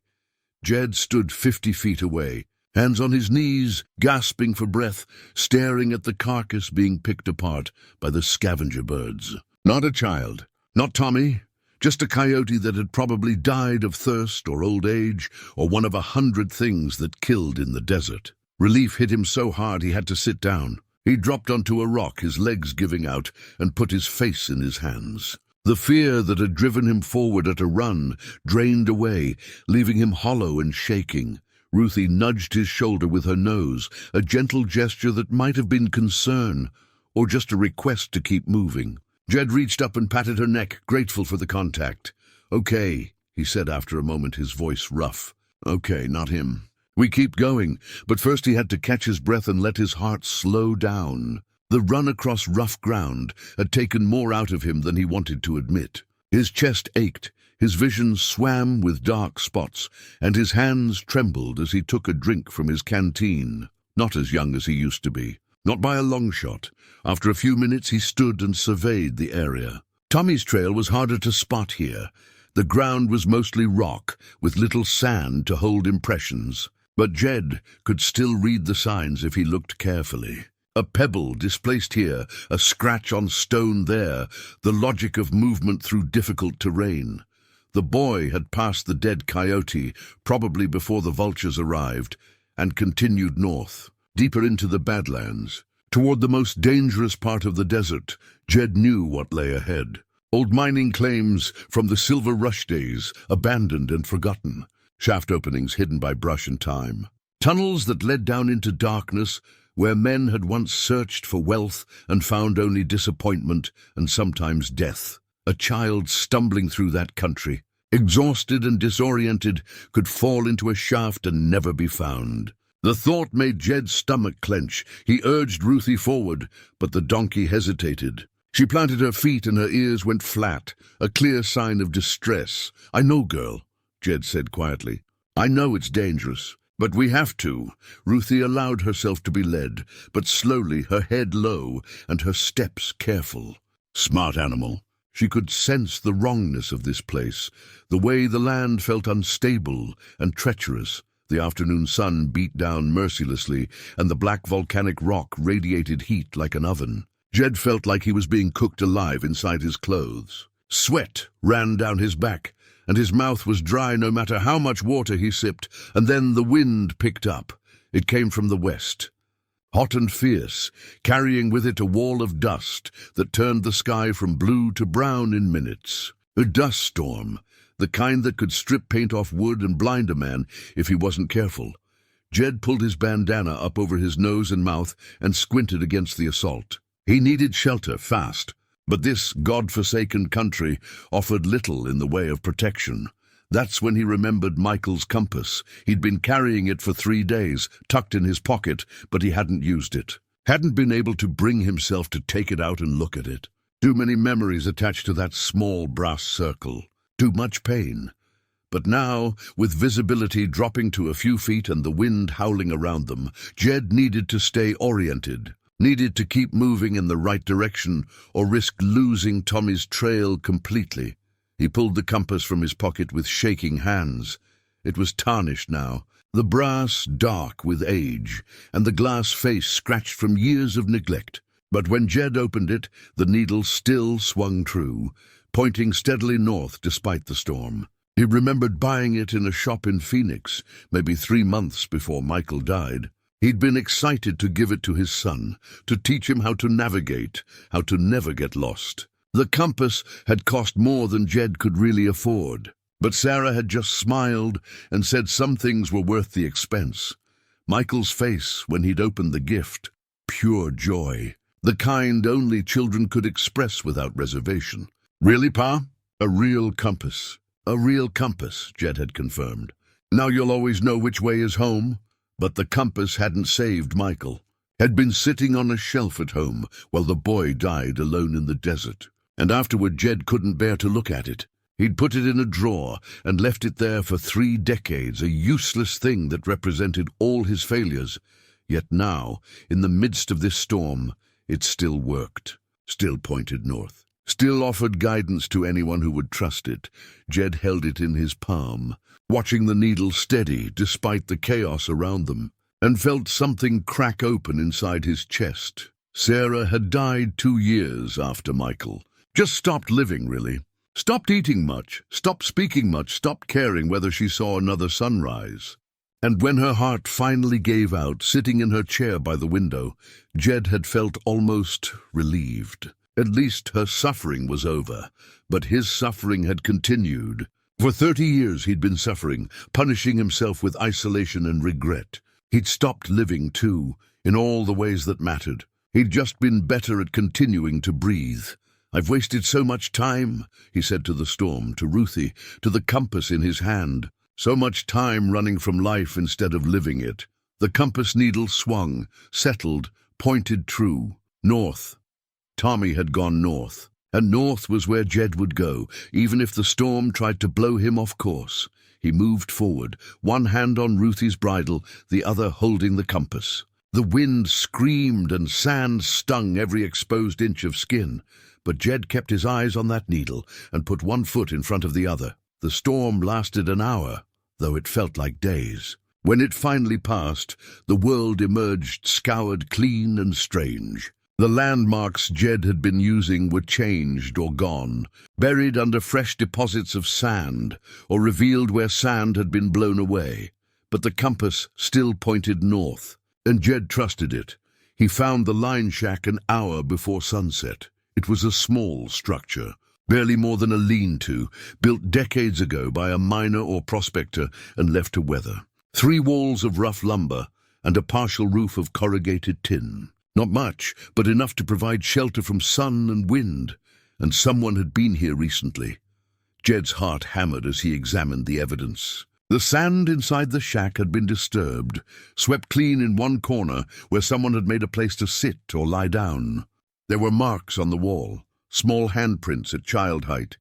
Jed stood 50 feet away, hands on his knees, gasping for breath, staring at the carcass being picked apart by the scavenger birds. Not a child, not Tommy, just a coyote that had probably died of thirst or old age or one of 100 things that killed in the desert. Relief hit him so hard he had to sit down. He dropped onto a rock, his legs giving out, and put his face in his hands. The fear that had driven him forward at a run drained away, leaving him hollow and shaking. Ruthie nudged his shoulder with her nose, a gentle gesture that might have been concern, or just a request to keep moving. Jed reached up and patted her neck, grateful for the contact. "Okay," he said after a moment, his voice rough. "Okay, not him. We keep going," but first he had to catch his breath and let his heart slow down. The run across rough ground had taken more out of him than he wanted to admit. His chest ached, his vision swam with dark spots, and his hands trembled as he took a drink from his canteen. Not as young as he used to be, not by a long shot. After a few minutes he stood and surveyed the area. Tommy's trail was harder to spot here. The ground was mostly rock, with little sand to hold impressions. But Jed could still read the signs if he looked carefully. A pebble displaced here, a scratch on stone there, the logic of movement through difficult terrain. The boy had passed the dead coyote, probably before the vultures arrived, and continued north, deeper into the Badlands. Toward the most dangerous part of the desert, Jed knew what lay ahead. Old mining claims from the Silver Rush days, abandoned and forgotten. Shaft openings hidden by brush and time. Tunnels that led down into darkness, where men had once searched for wealth and found only disappointment and sometimes death. A child stumbling through that country, exhausted and disoriented, could fall into a shaft and never be found. The thought made Jed's stomach clench. He urged Ruthie forward, but the donkey hesitated. She planted her feet and her ears went flat, a clear sign of distress. "I know, girl," Jed said quietly. "I know it's dangerous, but we have to." Ruthie allowed herself to be led, but slowly, her head low and her steps careful. Smart animal. She could sense the wrongness of this place, the way the land felt unstable and treacherous. The afternoon sun beat down mercilessly, and the black volcanic rock radiated heat like an oven. Jed felt like he was being cooked alive inside his clothes. Sweat ran down his back, and his mouth was dry no matter how much water he sipped, and then the wind picked up. It came from the west, hot and fierce, carrying with it a wall of dust that turned the sky from blue to brown in minutes. A dust storm, the kind that could strip paint off wood and blind a man if he wasn't careful. Jed pulled his bandana up over his nose and mouth and squinted against the assault. He needed shelter fast, but this God-forsaken country offered little in the way of protection. That's when he remembered Michael's compass. He'd been carrying it for 3 days, tucked in his pocket, but he hadn't used it. Hadn't been able to bring himself to take it out and look at it. Too many memories attached to that small brass circle. Too much pain. But now, with visibility dropping to a few feet and the wind howling around them, Jed needed to stay oriented. Needed to keep moving in the right direction or risk losing Tommy's trail completely. He pulled the compass from his pocket with shaking hands. It was tarnished now, the brass dark with age, and the glass face scratched from years of neglect. But when Jed opened it, the needle still swung true, pointing steadily north despite the storm. He remembered buying it in a shop in Phoenix, maybe 3 months before Michael died. He'd been excited to give it to his son, to teach him how to navigate, how to never get lost. The compass had cost more than Jed could really afford, but Sarah had just smiled and said some things were worth the expense. Michael's face when he'd opened the gift, pure joy, the kind only children could express without reservation. "Really, Pa? A real compass." "A real compass," Jed had confirmed. "Now you'll always know which way is home." But the compass hadn't saved Michael. Had been sitting on a shelf at home while the boy died alone in the desert. And afterward Jed couldn't bear to look at it. He'd put it in a drawer and left it there for 3 decades, a useless thing that represented all his failures. Yet now, in the midst of this storm, it still worked, still pointed north, still offered guidance to anyone who would trust it. Jed held it in his palm, watching the needle steady despite the chaos around them, and felt something crack open inside his chest. Sarah had died 2 years after Michael. Just stopped living, really. Stopped eating much, stopped speaking much, stopped caring whether she saw another sunrise. And when her heart finally gave out, sitting in her chair by the window, Jed had felt almost relieved. At least her suffering was over, but his suffering had continued. For 30 years he'd been suffering, punishing himself with isolation and regret. He'd stopped living, too, in all the ways that mattered. He'd just been better at continuing to breathe. "I've wasted so much time," he said to the storm, to Ruthie, to the compass in his hand. So much time running from life instead of living it. The compass needle swung, settled, pointed true. North. Tommy had gone north, and north was where Jed would go, even if the storm tried to blow him off course. He moved forward, one hand on Ruthie's bridle, the other holding the compass. The wind screamed and sand stung every exposed inch of skin, but Jed kept his eyes on that needle and put one foot in front of the other. The storm lasted an hour, though it felt like days. When it finally passed, the world emerged scoured clean and strange. The landmarks Jed had been using were changed or gone, buried under fresh deposits of sand, or revealed where sand had been blown away. But the compass still pointed north, and Jed trusted it. He found the line shack an hour before sunset. It was a small structure, barely more than a lean-to, built decades ago by a miner or prospector and left to weather. 3 walls of rough lumber and a partial roof of corrugated tin. Not much, but enough to provide shelter from sun and wind, and someone had been here recently. Jed's heart hammered as he examined the evidence. The sand inside the shack had been disturbed, swept clean in one corner where someone had made a place to sit or lie down. There were marks on the wall, small handprints at child height,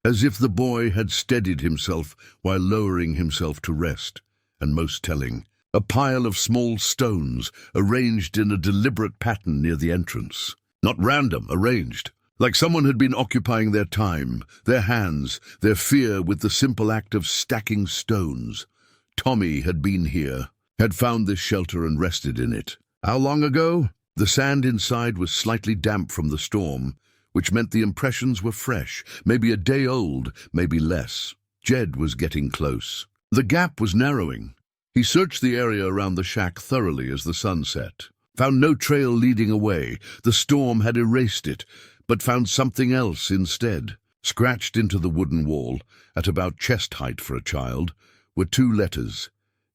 as if the boy had steadied himself while lowering himself to rest. And most telling, a pile of small stones arranged in a deliberate pattern near the entrance. Not random, arranged. Like someone had been occupying their time, their hands, their fear with the simple act of stacking stones. Tommy had been here, had found this shelter and rested in it. How long ago? The sand inside was slightly damp from the storm, which meant the impressions were fresh, maybe a day old, maybe less. Jed was getting close. The gap was narrowing. He searched the area around the shack thoroughly as the sun set. Found no trail leading away. The storm had erased it, but found something else instead. Scratched into the wooden wall, at about chest height for a child, were 2 letters.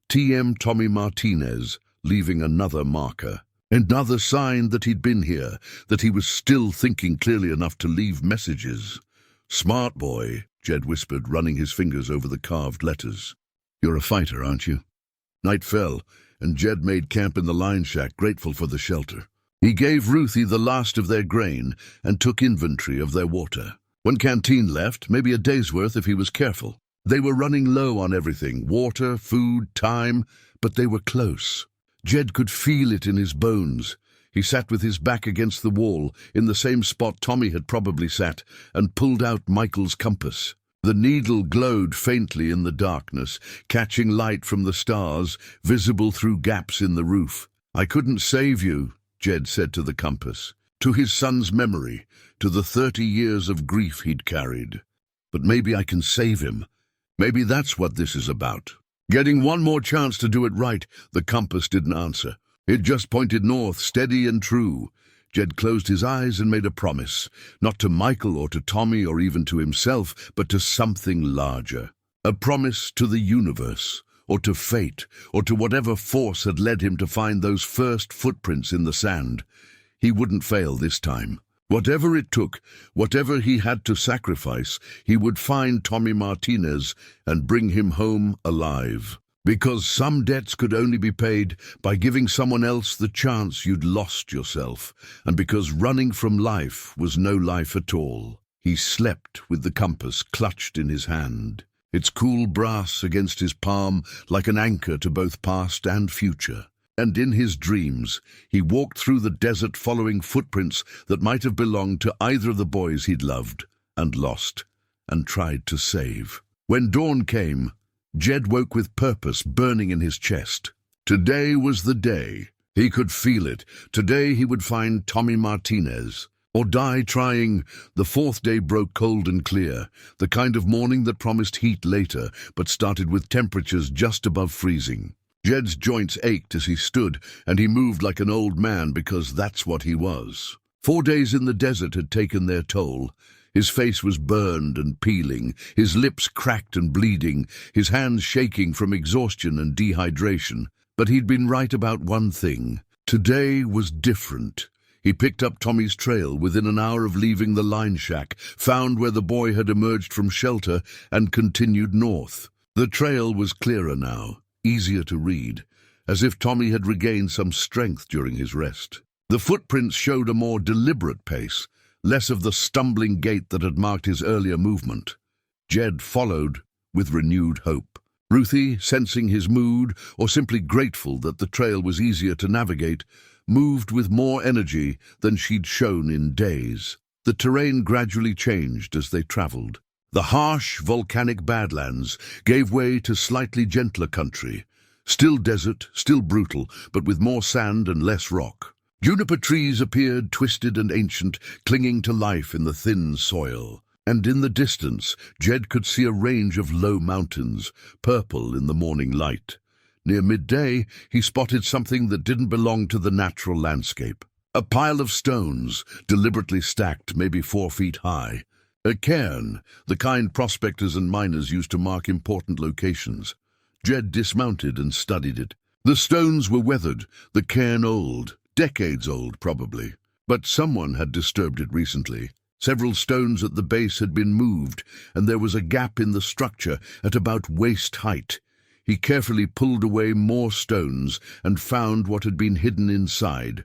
T.M. Tommy Martinez, leaving another marker. Another sign that he'd been here, that he was still thinking clearly enough to leave messages. "Smart boy," Jed whispered, running his fingers over the carved letters. "You're a fighter, aren't you?" Night fell, and Jed made camp in the line shack, grateful for the shelter. He gave Ruthie the last of their grain and took inventory of their water. 1 canteen left, maybe a day's worth if he was careful. They were running low on everything, water, food, time, but they were close. Jed could feel it in his bones. He sat with his back against the wall, in the same spot Tommy had probably sat, and pulled out Michael's compass. The needle glowed faintly in the darkness, catching light from the stars, visible through gaps in the roof. "I couldn't save you," Jed said to the compass, to his son's memory, to the 30 years of grief he'd carried. "But maybe I can save him. Maybe that's what this is about." Getting one more chance to do it right, the compass didn't answer. It just pointed north, steady and true. Jed closed his eyes and made a promise, not to Michael or to Tommy or even to himself, but to something larger. A promise to the universe, or to fate, or to whatever force had led him to find those first footprints in the sand. He wouldn't fail this time. Whatever it took, whatever he had to sacrifice, he would find Tommy Martinez and bring him home alive. Because some debts could only be paid by giving someone else the chance you'd lost yourself, and because running from life was no life at all. He slept with the compass clutched in his hand, its cool brass against his palm like an anchor to both past and future. And in his dreams, he walked through the desert following footprints that might have belonged to either of the boys he'd loved and lost and tried to save. When dawn came, Jed woke with purpose burning in his chest. Today was the day. He could feel it. Today he would find Tommy Martinez, or die trying. The fourth day broke cold and clear, the kind of morning that promised heat later, but started with temperatures just above freezing. Jed's joints ached as he stood, and he moved like an old man because that's what he was. 4 days in the desert had taken their toll. His face was burned and peeling, his lips cracked and bleeding, his hands shaking from exhaustion and dehydration. But he'd been right about one thing. Today was different. He picked up Tommy's trail within an hour of leaving the line shack, found where the boy had emerged from shelter, and continued north. The trail was clearer now, easier to read, as if Tommy had regained some strength during his rest. The footprints showed a more deliberate pace, less of the stumbling gait that had marked his earlier movement. Jed followed with renewed hope. Ruthie, sensing his mood, or simply grateful that the trail was easier to navigate, moved with more energy than she'd shown in days. The terrain gradually changed as they traveled. The harsh, volcanic badlands gave way to slightly gentler country. Still desert, still brutal, but with more sand and less rock. Juniper trees appeared twisted and ancient, clinging to life in the thin soil. And in the distance, Jed could see a range of low mountains, purple in the morning light. Near midday, he spotted something that didn't belong to the natural landscape. A pile of stones, deliberately stacked maybe 4 feet high. A cairn, the kind prospectors and miners used to mark important locations. Jed dismounted and studied it. The stones were weathered, the cairn old, decades old probably. But someone had disturbed it recently. Several stones at the base had been moved, and there was a gap in the structure at about waist height. He carefully pulled away more stones and found what had been hidden inside.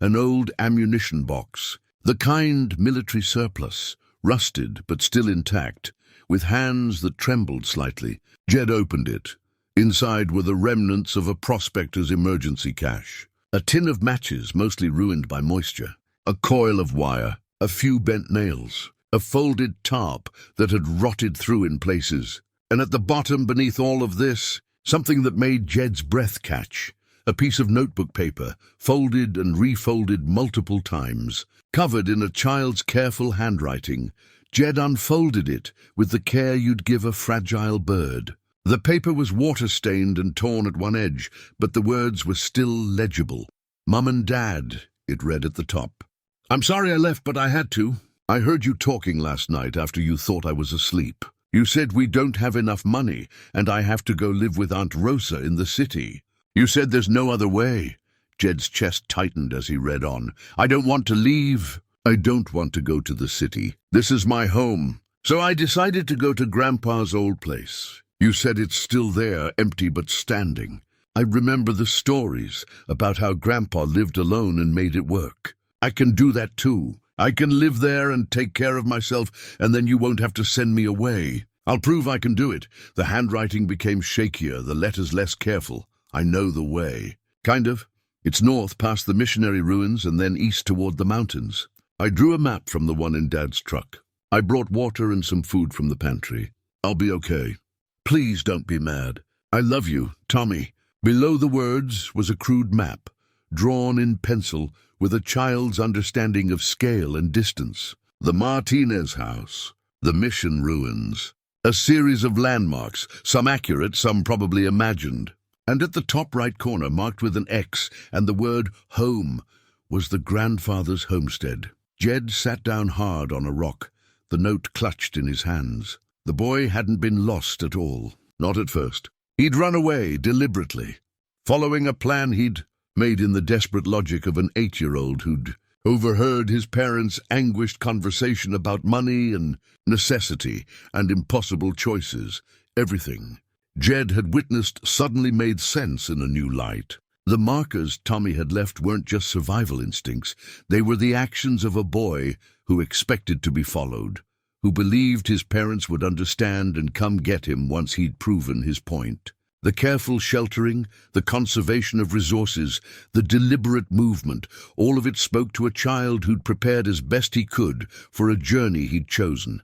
An old ammunition box, the kind military surplus, rusted but still intact, with hands that trembled slightly. Jed opened it. Inside were the remnants of a prospector's emergency cache. A tin of matches, mostly ruined by moisture. A coil of wire. A few bent nails. A folded tarp that had rotted through in places. And at the bottom, beneath all of this, something that made Jed's breath catch. A piece of notebook paper, folded and refolded multiple times. Covered in a child's careful handwriting, Jed unfolded it with the care you'd give a fragile bird. The paper was water-stained and torn at one edge, but the words were still legible. "Mum and Dad," it read at the top. "I'm sorry I left, but I had to. I heard you talking last night after you thought I was asleep. You said we don't have enough money, and I have to go live with Aunt Rosa in the city. You said there's no other way." Jed's chest tightened as he read on. "I don't want to leave. I don't want to go to the city. This is my home. So I decided to go to Grandpa's old place. You said it's still there, empty but standing. I remember the stories about how Grandpa lived alone and made it work. I can do that too. I can live there and take care of myself, and then you won't have to send me away. I'll prove I can do it." The handwriting became shakier, the letters less careful. "I know the way." "Kind of. It's north past the missionary ruins and then east toward the mountains." I drew a map from the one in Dad's truck. "I brought water and some food from the pantry. I'll be okay. Please don't be mad. I love you, Tommy." Below the words was a crude map, drawn in pencil with a child's understanding of scale and distance. The Martinez house, the mission ruins, a series of landmarks, some accurate, some probably imagined. And at the top right corner, marked with an X and the word home, was the grandfather's homestead. Jed sat down hard on a rock, the note clutched in his hands. The boy hadn't been lost at all, not at first. He'd run away deliberately, following a plan he'd made in the desperate logic of an 8-year-old who'd overheard his parents' anguished conversation about money and necessity and impossible choices. Everything Jed had witnessed suddenly made sense in a new light. The markers Tommy had left weren't just survival instincts. They were the actions of a boy who expected to be followed, who believed his parents would understand and come get him once he'd proven his point. The careful sheltering, the conservation of resources, the deliberate movement, all of it spoke to a child who'd prepared as best he could for a journey he'd chosen.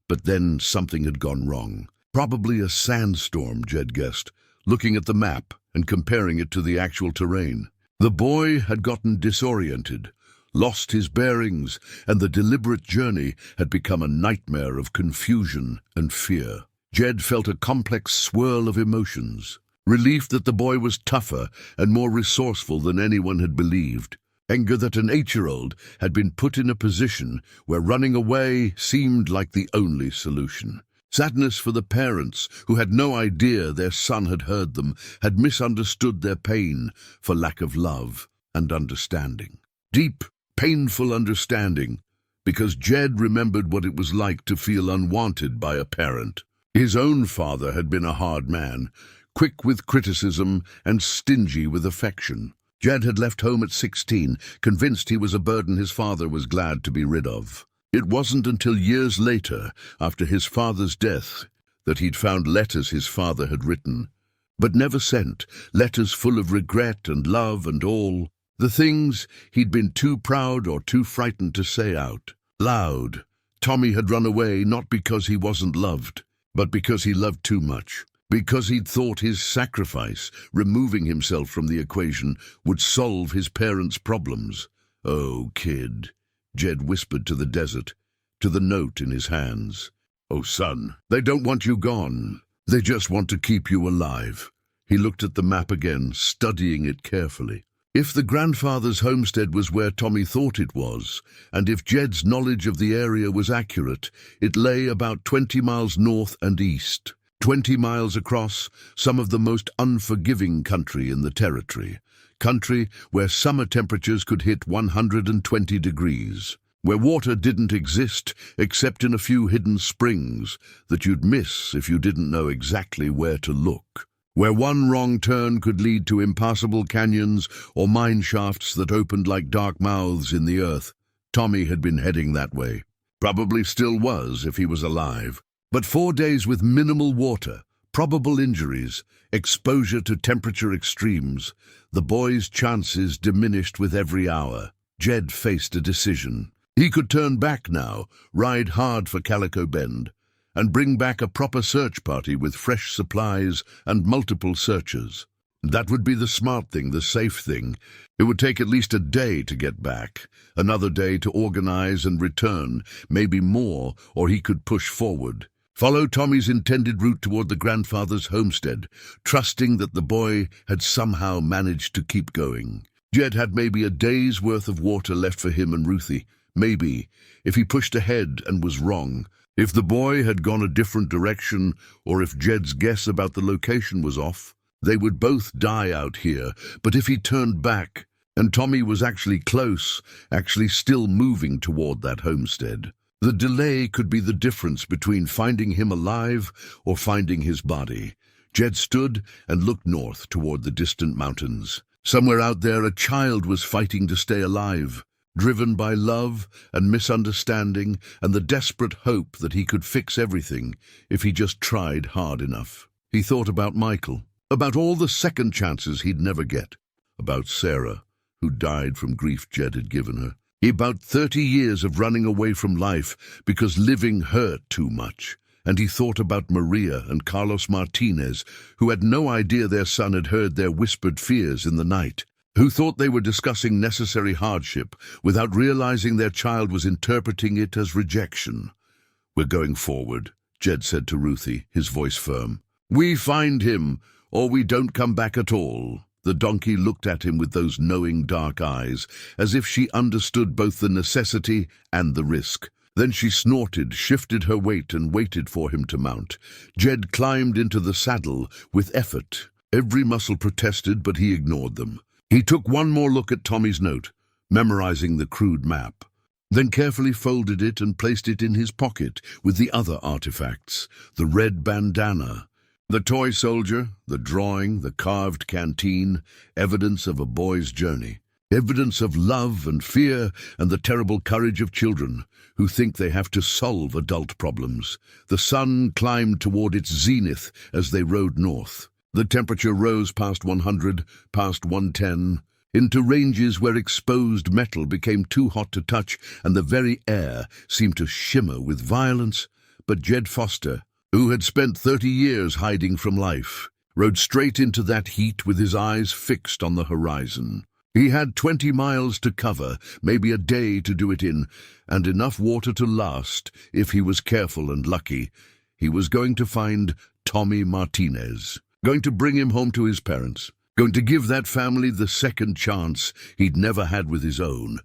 But then something had gone wrong. Probably a sandstorm, Jed guessed, looking at the map and comparing it to the actual terrain. The boy had gotten disoriented, lost his bearings, and the deliberate journey had become a nightmare of confusion and fear. Jed felt a complex swirl of emotions. Relief that the boy was tougher and more resourceful than anyone had believed. Anger that an 8-year-old had been put in a position where running away seemed like the only solution. Sadness for the parents who had no idea their son had heard them, had misunderstood their pain for lack of love and understanding. Deep, painful understanding, because Jed remembered what it was like to feel unwanted by a parent. His own father had been a hard man, quick with criticism and stingy with affection. Jed had left home at 16, convinced he was a burden his father was glad to be rid of. It wasn't until years later, after his father's death, that he'd found letters his father had written, but never sent, letters full of regret and love and all, the things he'd been too proud or too frightened to say out loud. Tommy had run away not because he wasn't loved, but because he loved too much, because he'd thought his sacrifice, removing himself from the equation, would solve his parents' problems. "Oh, kid," Jed whispered to the desert, to the note in his hands. "Oh, son, they don't want you gone. They just want to keep you alive." He looked at the map again, studying it carefully. If the grandfather's homestead was where Tommy thought it was, and if Jed's knowledge of the area was accurate, it lay about 20 miles north and east. 20 miles across, some of the most unforgiving country in the territory. Country where summer temperatures could hit 120 degrees. Where water didn't exist except in a few hidden springs that you'd miss if you didn't know exactly where to look. Where one wrong turn could lead to impassable canyons or mine shafts that opened like dark mouths in the earth. Tommy had been heading that way. Probably still was if he was alive. But 4 days with minimal water, probable injuries, exposure to temperature extremes, the boy's chances diminished with every hour. Jed faced a decision. He could turn back now, ride hard for Calico Bend, and bring back a proper search party with fresh supplies and multiple searchers. That would be the smart thing, the safe thing. It would take at least a day to get back, another day to organize and return, maybe more, or he could push forward. Follow Tommy's intended route toward the grandfather's homestead, trusting that the boy had somehow managed to keep going. Jed had maybe a day's worth of water left for him and Ruthie. Maybe, if he pushed ahead and was wrong. If the boy had gone a different direction, or if Jed's guess about the location was off, they would both die out here. But if he turned back, and Tommy was actually close, actually still moving toward that homestead, the delay could be the difference between finding him alive or finding his body. Jed stood and looked north toward the distant mountains. Somewhere out there, a child was fighting to stay alive, driven by love and misunderstanding and the desperate hope that he could fix everything if he just tried hard enough. He thought about Michael, about all the second chances he'd never get, about Sarah, who died from grief Jed had given her, about 30 years of running away from life because living hurt too much. And he thought about Maria and Carlos Martinez, who had no idea their son had heard their whispered fears in the night, who thought they were discussing necessary hardship without realizing their child was interpreting it as rejection. "We're going forward," Jed said to Ruthie, his voice firm. "We find him, or we don't come back at all." The donkey looked at him with those knowing dark eyes, as if she understood both the necessity and the risk. Then she snorted, shifted her weight, and waited for him to mount. Jed climbed into the saddle with effort. Every muscle protested, but he ignored them. He took one more look at Tommy's note, memorizing the crude map, then carefully folded it and placed it in his pocket with the other artifacts, the red bandana, the toy soldier, the drawing, the carved canteen, evidence of a boy's journey, evidence of love and fear and the terrible courage of children who think they have to solve adult problems. The sun climbed toward its zenith as they rode north. The temperature rose past 100, past 110, into ranges where exposed metal became too hot to touch and the very air seemed to shimmer with violence. But Jed Foster, who had spent 30 years hiding from life, rode straight into that heat with his eyes fixed on the horizon. He had 20 miles to cover, maybe a day to do it in, and enough water to last if he was careful and lucky. He was going to find Tommy Martinez, going to bring him home to his parents, going to give that family the second chance he'd never had with his own.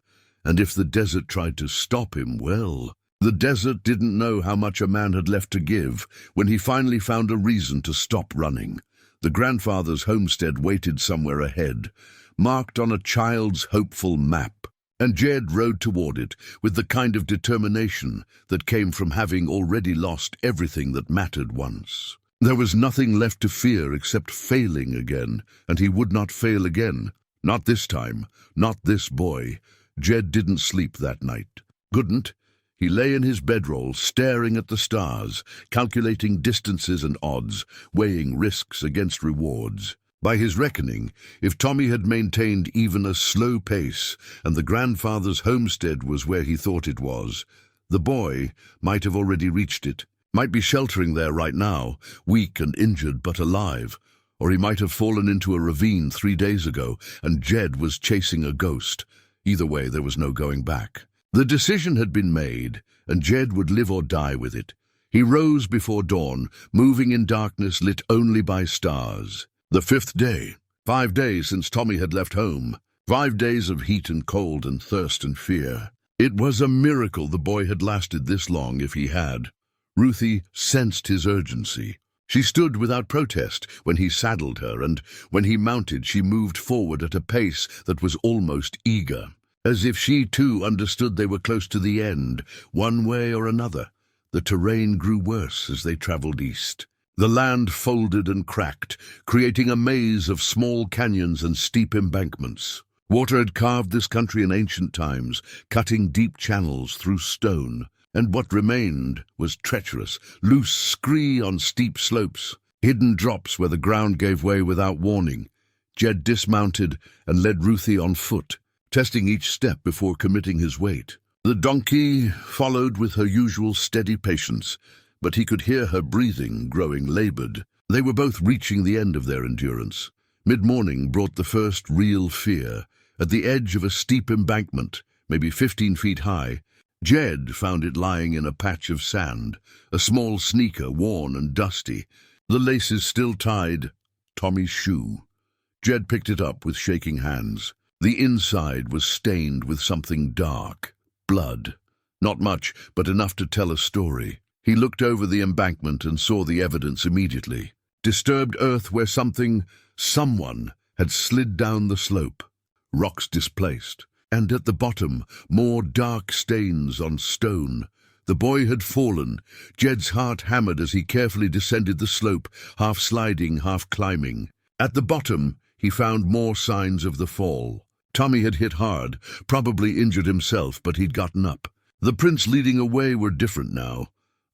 And if the desert tried to stop him, well, the desert didn't know how much a man had left to give when he finally found a reason to stop running. The grandfather's homestead waited somewhere ahead, marked on a child's hopeful map, and Jed rode toward it with the kind of determination that came from having already lost everything that mattered once. There was nothing left to fear except failing again, and he would not fail again. Not this time, not this boy. Jed didn't sleep that night. Couldn't. He lay in his bedroll, staring at the stars, calculating distances and odds, weighing risks against rewards. By his reckoning, if Tommy had maintained even a slow pace, and the grandfather's homestead was where he thought it was, the boy might have already reached it, might be sheltering there right now, weak and injured but alive, or he might have fallen into a ravine 3 days ago, and Jed was chasing a ghost. Either way, there was no going back. The decision had been made, and Jed would live or die with it. He rose before dawn, moving in darkness lit only by stars. The 5th day. 5 days since Tommy had left home. 5 days of heat and cold and thirst and fear. It was a miracle the boy had lasted this long if he had. Ruthie sensed his urgency. She stood without protest when he saddled her, and when he mounted she moved forward at a pace that was almost eager, as if she too understood they were close to the end, one way or another. The terrain grew worse as they traveled east. The land folded and cracked, creating a maze of small canyons and steep embankments. Water had carved this country in ancient times, cutting deep channels through stone, and what remained was treacherous, loose scree on steep slopes, hidden drops where the ground gave way without warning. Jed dismounted and led Ruthie on foot, testing each step before committing his weight. The donkey followed with her usual steady patience, but he could hear her breathing growing labored. They were both reaching the end of their endurance. Mid-morning brought the first real fear. At the edge of a steep embankment, maybe 15 feet high, Jed found it lying in a patch of sand, a small sneaker, worn and dusty, the laces still tied. Tommy's shoe. Jed picked it up with shaking hands. The inside was stained with something dark. Blood. Not much, but enough to tell a story. He looked over the embankment and saw the evidence immediately. Disturbed earth where someone had slid down the slope. Rocks displaced. And at the bottom, more dark stains on stone. The boy had fallen. Jed's heart hammered as he carefully descended the slope, half sliding, half climbing. At the bottom, he found more signs of the fall. Tommy had hit hard, probably injured himself, but he'd gotten up. The prints leading away were different now.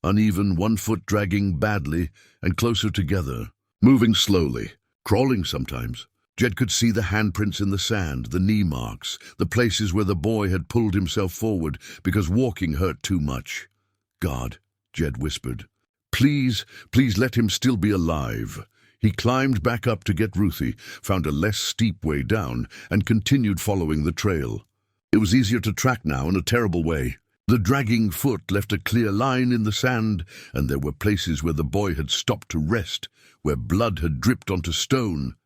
Uneven, one foot dragging badly, and closer together. Moving slowly, crawling sometimes. Jed could see the handprints in the sand, the knee marks, the places where the boy had pulled himself forward because walking hurt too much. God, Jed whispered. Please, please let him still be alive. He climbed back up to get Ruthie, found a less steep way down, and continued following the trail. It was easier to track now in a terrible way. The dragging foot left a clear line in the sand, and there were places where the boy had stopped to rest, where blood had dripped onto stone.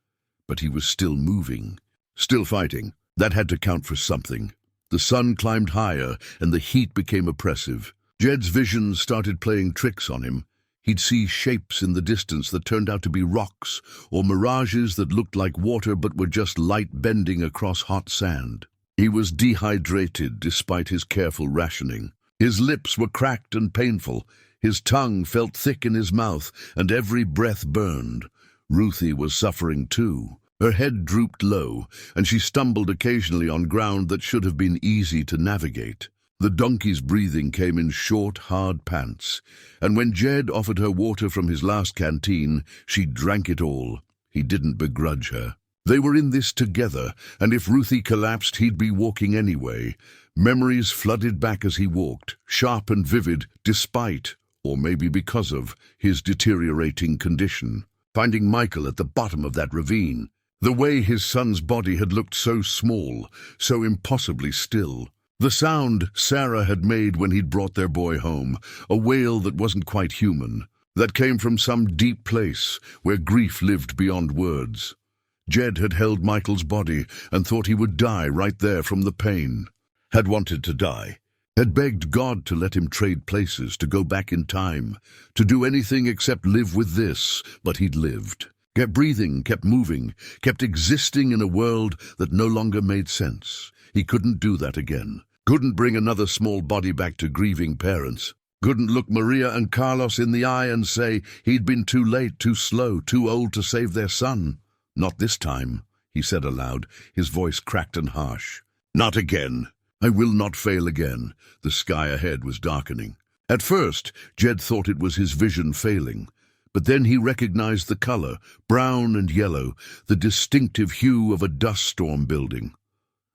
But he was still moving, still fighting. That had to count for something. The sun climbed higher, and the heat became oppressive. Jed's vision started playing tricks on him. He'd see shapes in the distance that turned out to be rocks, or mirages that looked like water but were just light bending across hot sand. He was dehydrated despite his careful rationing. His lips were cracked and painful. His tongue felt thick in his mouth, and every breath burned. Ruthie was suffering too. Her head drooped low, and she stumbled occasionally on ground that should have been easy to navigate. The donkey's breathing came in short, hard pants, and when Jed offered her water from his last canteen, she drank it all. He didn't begrudge her. They were in this together, and if Ruthie collapsed, he'd be walking anyway. Memories flooded back as he walked, sharp and vivid, despite, or maybe because of, his deteriorating condition. Finding Michael at the bottom of that ravine. The way his son's body had looked so small, so impossibly still. The sound Sarah had made when he'd brought their boy home, a wail that wasn't quite human, that came from some deep place where grief lived beyond words. Jed had held Michael's body and thought he would die right there from the pain. Had wanted to die. Had begged God to let him trade places, to go back in time, to do anything except live with this, but he'd lived. Kept breathing, kept moving, kept existing in a world that no longer made sense. He couldn't do that again. Couldn't bring another small body back to grieving parents. Couldn't look Maria and Carlos in the eye and say he'd been too late, too slow, too old to save their son. Not this time, he said aloud, his voice cracked and harsh. Not again. I will not fail again. The sky ahead was darkening. At first, Jed thought it was his vision failing. But then he recognized the color, brown and yellow, the distinctive hue of a dust storm building.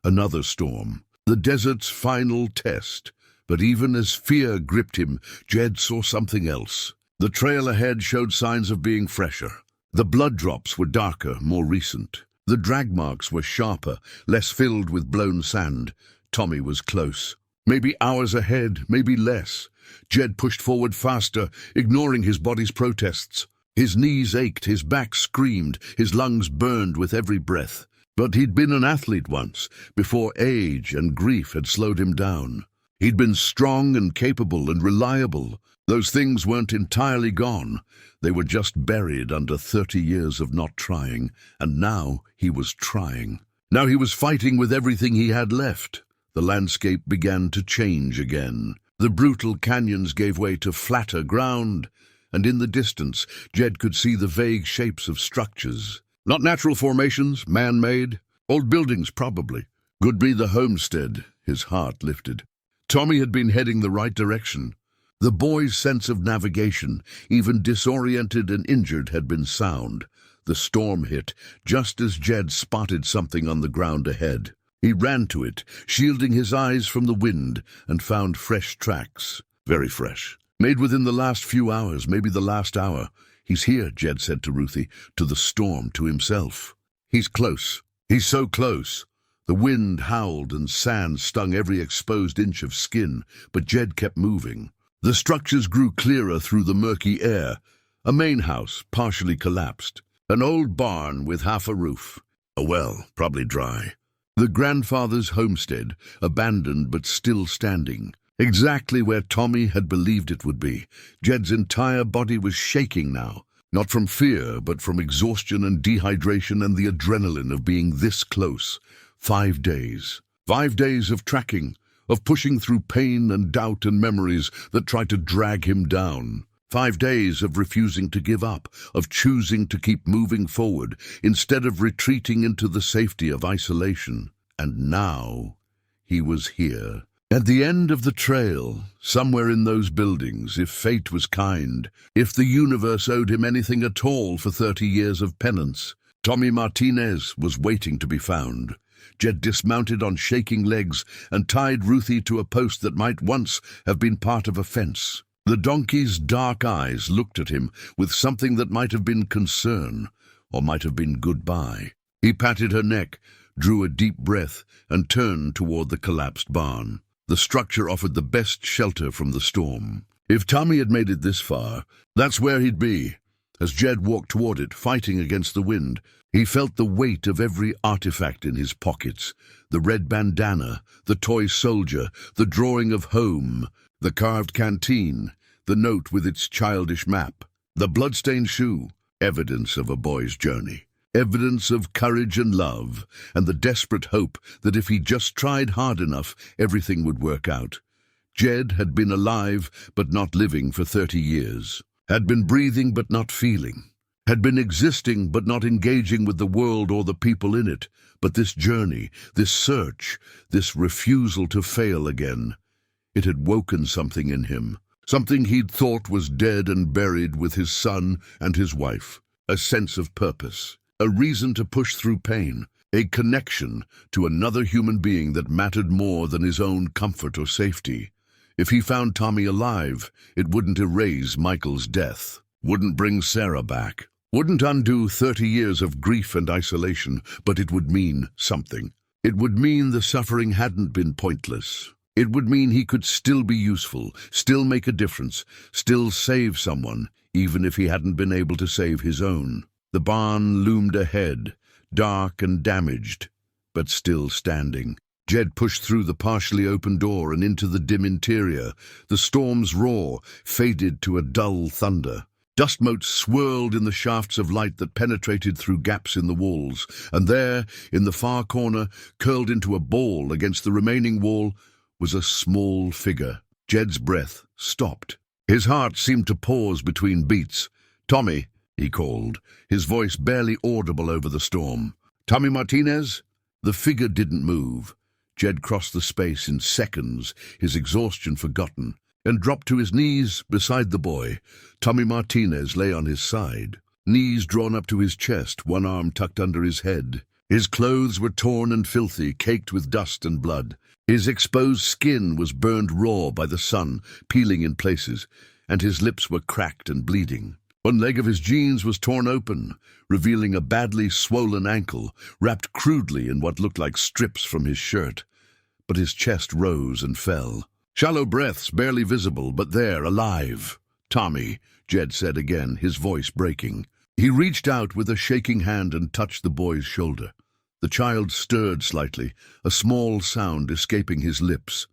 Another storm. The desert's final test. But even as fear gripped him, Jed saw something else. The trail ahead showed signs of being fresher. The blood drops were darker, more recent. The drag marks were sharper, less filled with blown sand. Tommy was close. Maybe hours ahead, maybe less. Jed pushed forward faster, ignoring his body's protests. His knees ached, his back screamed, his lungs burned with every breath. But he'd been an athlete once, before age and grief had slowed him down. He'd been strong and capable and reliable. Those things weren't entirely gone. They were just buried under 30 years of not trying, and now he was trying. Now he was fighting with everything he had left. The landscape began to change again. The brutal canyons gave way to flatter ground, and in the distance, Jed could see the vague shapes of structures. Not natural formations, man-made. Old buildings, probably. Could be the homestead. His heart lifted. Tommy had been heading the right direction. The boy's sense of navigation, even disoriented and injured, had been sound. The storm hit, just as Jed spotted something on the ground ahead. He ran to it, shielding his eyes from the wind, and found fresh tracks. Very fresh. Made within the last few hours, maybe the last hour. He's here, Jed said to Ruthie, to the storm, to himself. He's close. He's so close. The wind howled and sand stung every exposed inch of skin, but Jed kept moving. The structures grew clearer through the murky air. A main house, partially collapsed. An old barn with half a roof. A well, probably dry. The grandfather's homestead, abandoned but still standing. Exactly where Tommy had believed it would be. Jed's entire body was shaking now. Not from fear, but from exhaustion and dehydration and the adrenaline of being this close. 5 days. 5 days of tracking, of pushing through pain and doubt and memories that tried to drag him down. 5 days of refusing to give up, of choosing to keep moving forward, instead of retreating into the safety of isolation. And now he was here. At the end of the trail, somewhere in those buildings, if fate was kind, if the universe owed him anything at all for 30 years of penance, Tommy Martinez was waiting to be found. Jed dismounted on shaking legs and tied Ruthie to a post that might once have been part of a fence. The donkey's dark eyes looked at him with something that might have been concern, or might have been goodbye. He patted her neck, drew a deep breath, and turned toward the collapsed barn. The structure offered the best shelter from the storm. If Tommy had made it this far, that's where he'd be. As Jed walked toward it, fighting against the wind, he felt the weight of every artifact in his pockets. The red bandana, the toy soldier, the drawing of home, the carved canteen, the note with its childish map, the bloodstained shoe, evidence of a boy's journey. Evidence of courage and love, and the desperate hope that if he just tried hard enough, everything would work out. Jed had been alive but not living for 30 years, had been breathing but not feeling, had been existing but not engaging with the world or the people in it. But this journey, this search, this refusal to fail again, it had woken something in him, something he'd thought was dead and buried with his son and his wife, a sense of purpose. a reason to push through pain, a connection to another human being that mattered more than his own comfort or safety. If he found Tommy alive, it wouldn't erase Michael's death, wouldn't bring Sarah back, wouldn't undo 30 years of grief and isolation, but it would mean something. It would mean the suffering hadn't been pointless. It would mean he could still be useful, still make a difference, still save someone, even if he hadn't been able to save his own. The barn loomed ahead, dark and damaged, but still standing. Jed pushed through the partially open door and into the dim interior. The storm's roar faded to a dull thunder. Dust motes swirled in the shafts of light that penetrated through gaps in the walls, and there, in the far corner, curled into a ball against the remaining wall, was a small figure. Jed's breath stopped. His heart seemed to pause between beats. "Tommy," he called, his voice barely audible over the storm. "Tommy Martinez?" The figure didn't move. Jed crossed the space in seconds, his exhaustion forgotten, and dropped to his knees beside the boy. Tommy Martinez lay on his side, knees drawn up to his chest, one arm tucked under his head. His clothes were torn and filthy, caked with dust and blood. His exposed skin was burned raw by the sun, peeling in places, and his lips were cracked and bleeding. One leg of his jeans was torn open, revealing a badly swollen ankle, wrapped crudely in what looked like strips from his shirt. But his chest rose and fell. Shallow breaths barely visible, but there, alive. "Tommy," Jed said again, his voice breaking. He reached out with a shaking hand and touched the boy's shoulder. The child stirred slightly, a small sound escaping his lips.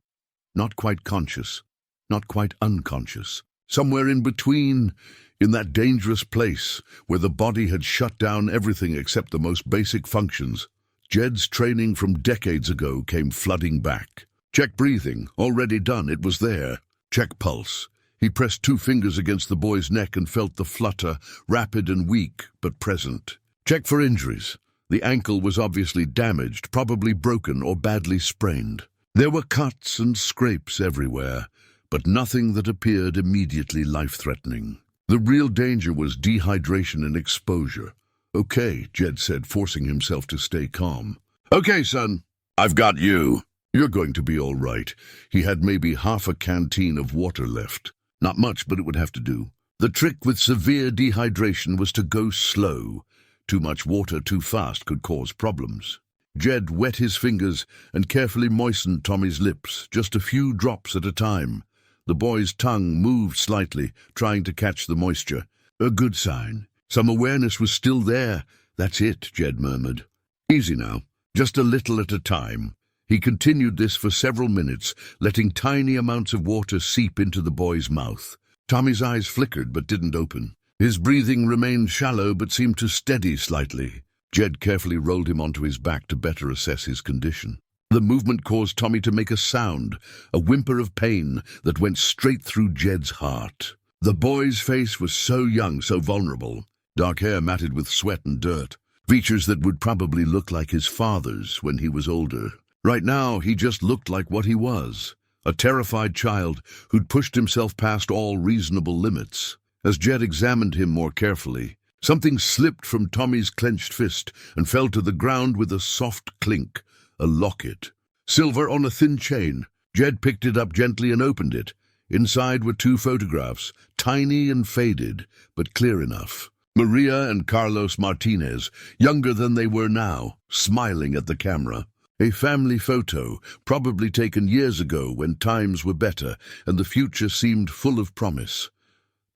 Not quite conscious, not quite unconscious. Somewhere in between, in that dangerous place where the body had shut down everything except the most basic functions, Jed's training from decades ago came flooding back. Check breathing, already done, it was there. Check pulse. He pressed 2 fingers against the boy's neck and felt the flutter, rapid and weak, but present. Check for injuries. The ankle was obviously damaged, probably broken or badly sprained. There were cuts and scrapes everywhere, but nothing that appeared immediately life-threatening. The real danger was dehydration and exposure. "Okay," Jed said, forcing himself to stay calm. "Okay, son, I've got you. You're going to be all right." He had maybe half a canteen of water left. Not much, but it would have to do. The trick with severe dehydration was to go slow. Too much water too fast could cause problems. Jed wet his fingers and carefully moistened Tommy's lips, just a few drops at a time. The boy's tongue moved slightly, trying to catch the moisture. A good sign. Some awareness was still there. "That's it," Jed murmured. "Easy now, just a little at a time." He continued this for several minutes, letting tiny amounts of water seep into the boy's mouth. Tommy's eyes flickered but didn't open. His breathing remained shallow but seemed to steady slightly. Jed carefully rolled him onto his back to better assess his condition. The movement caused Tommy to make a sound, a whimper of pain that went straight through Jed's heart. The boy's face was so young, so vulnerable. Dark hair matted with sweat and dirt. Features that would probably look like his father's when he was older. Right now, he just looked like what he was. A terrified child who'd pushed himself past all reasonable limits. As Jed examined him more carefully, something slipped from Tommy's clenched fist and fell to the ground with a soft clink. A locket. Silver on a thin chain. Jed picked it up gently and opened it. Inside were 2 photographs, tiny and faded, but clear enough. Maria and Carlos Martinez, younger than they were now, smiling at the camera. A family photo, probably taken years ago when times were better and the future seemed full of promise.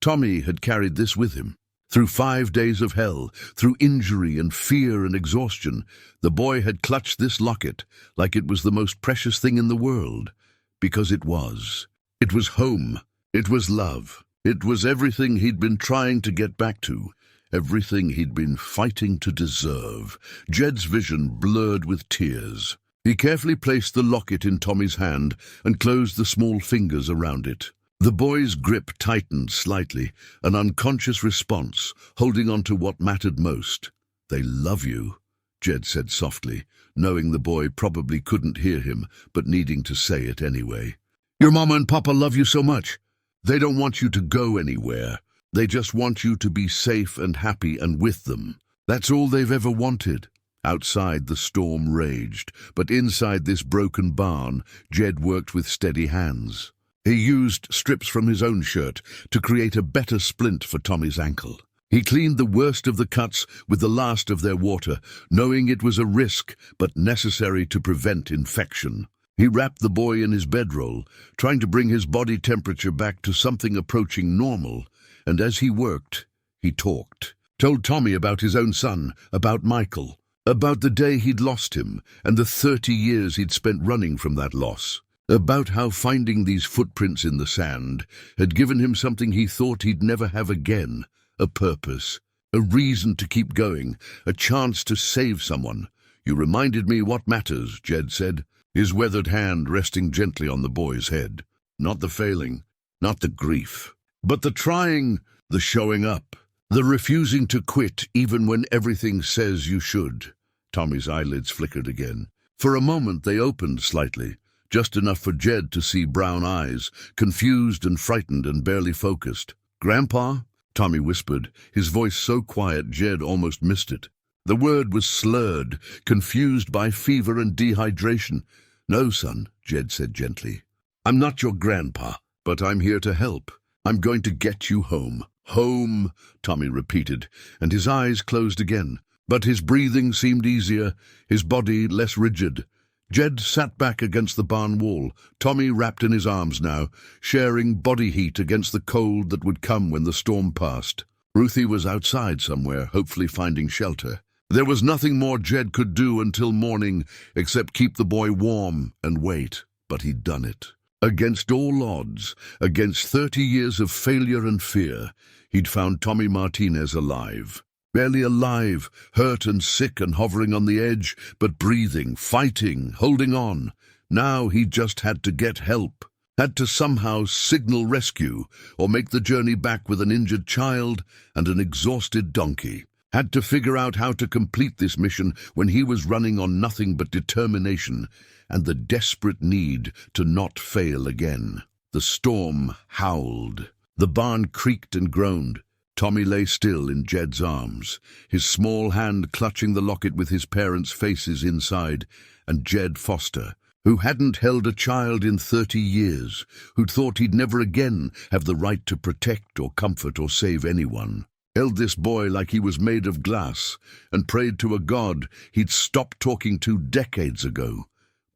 Tommy had carried this with him. Through 5 days of hell, through injury and fear and exhaustion, the boy had clutched this locket like it was the most precious thing in the world. Because it was. It was home. It was love. It was everything he'd been trying to get back to. Everything he'd been fighting to deserve. Jed's vision blurred with tears. He carefully placed the locket in Tommy's hand and closed the small fingers around it. The boy's grip tightened slightly, an unconscious response, holding on to what mattered most. "They love you," Jed said softly, knowing the boy probably couldn't hear him, but needing to say it anyway. "Your mama and papa love you so much. They don't want you to go anywhere. They just want you to be safe and happy and with them." That's all they've ever wanted. Outside, the storm raged, but inside this broken barn, Jed worked with steady hands. He used strips from his own shirt to create a better splint for Tommy's ankle. He cleaned the worst of the cuts with the last of their water, knowing it was a risk but necessary to prevent infection. He wrapped the boy in his bedroll, trying to bring his body temperature back to something approaching normal, and as he worked, he talked. Told Tommy about his own son, about Michael, about the day he'd lost him and the 30 years he'd spent running from that loss, about how finding these footprints in the sand had given him something he thought he'd never have again, a purpose, a reason to keep going, a chance to save someone. "You reminded me what matters," Jed said, his weathered hand resting gently on the boy's head. "Not the failing, not the grief, but the trying, the showing up, the refusing to quit even when everything says you should." Tommy's eyelids flickered again. For a moment they opened slightly, just enough for Jed to see brown eyes, confused and frightened and barely focused. "Grandpa?" Tommy whispered, his voice so quiet Jed almost missed it. The word was slurred, confused by fever and dehydration. "No, son," Jed said gently. "I'm not your grandpa, but I'm here to help. I'm going to get you home." "Home," Tommy repeated, and his eyes closed again. But his breathing seemed easier, his body less rigid. Jed sat back against the barn wall, Tommy wrapped in his arms now, sharing body heat against the cold that would come when the storm passed. Ruthie was outside somewhere, hopefully finding shelter. There was nothing more Jed could do until morning, except keep the boy warm and wait. But he'd done it. Against all odds, against 30 years of failure and fear, he'd found Tommy Martinez alive. Barely alive, hurt and sick and hovering on the edge, but breathing, fighting, holding on. Now he just had to get help, had to somehow signal rescue, or make the journey back with an injured child and an exhausted donkey. Had to figure out how to complete this mission when he was running on nothing but determination and the desperate need to not fail again. The storm howled. The barn creaked and groaned. Tommy lay still in Jed's arms, his small hand clutching the locket with his parents' faces inside, and Jed Foster, who hadn't held a child in 30 years, who'd thought he'd never again have the right to protect or comfort or save anyone, held this boy like he was made of glass and prayed to a God he'd stopped talking to decades ago.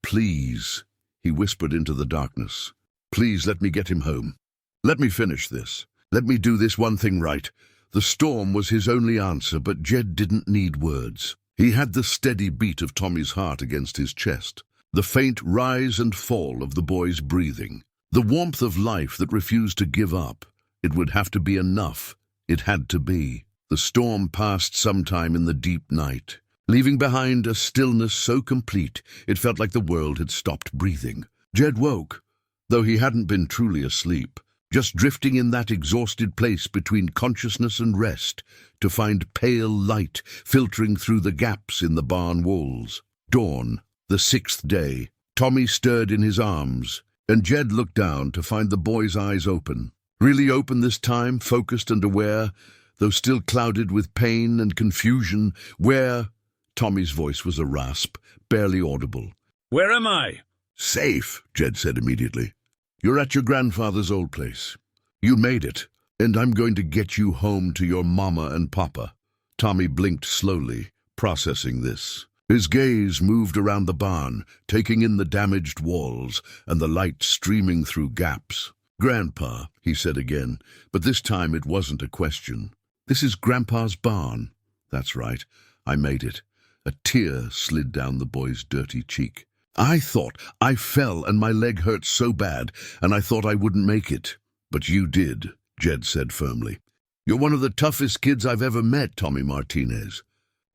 "Please," he whispered into the darkness, "please let me get him home. Let me finish this. Let me do this one thing right." The storm was his only answer, but Jed didn't need words. He had the steady beat of Tommy's heart against his chest, the faint rise and fall of the boy's breathing, the warmth of life that refused to give up. It would have to be enough. It had to be. The storm passed sometime in the deep night, leaving behind a stillness so complete it felt like the world had stopped breathing. Jed woke, though he hadn't been truly asleep, just drifting in that exhausted place between consciousness and rest, to find pale light filtering through the gaps in the barn walls. Dawn, the 6th day. Tommy stirred in his arms, and Jed looked down to find the boy's eyes open. Really open this time, focused and aware, though still clouded with pain and confusion. "Where?" Tommy's voice was a rasp, barely audible. "Where am I?" "Safe," Jed said immediately. "You're at your grandfather's old place. You made it, and I'm going to get you home to your mama and papa." Tommy blinked slowly, processing this. His gaze moved around the barn, taking in the damaged walls and the light streaming through gaps. "Grandpa," he said again, but this time it wasn't a question. "This is Grandpa's barn." "That's right. I made it." A tear slid down the boy's dirty cheek. I fell and my leg hurt so bad, and I thought I wouldn't make it." "But you did," Jed said firmly. "You're one of the toughest kids I've ever met, Tommy Martinez.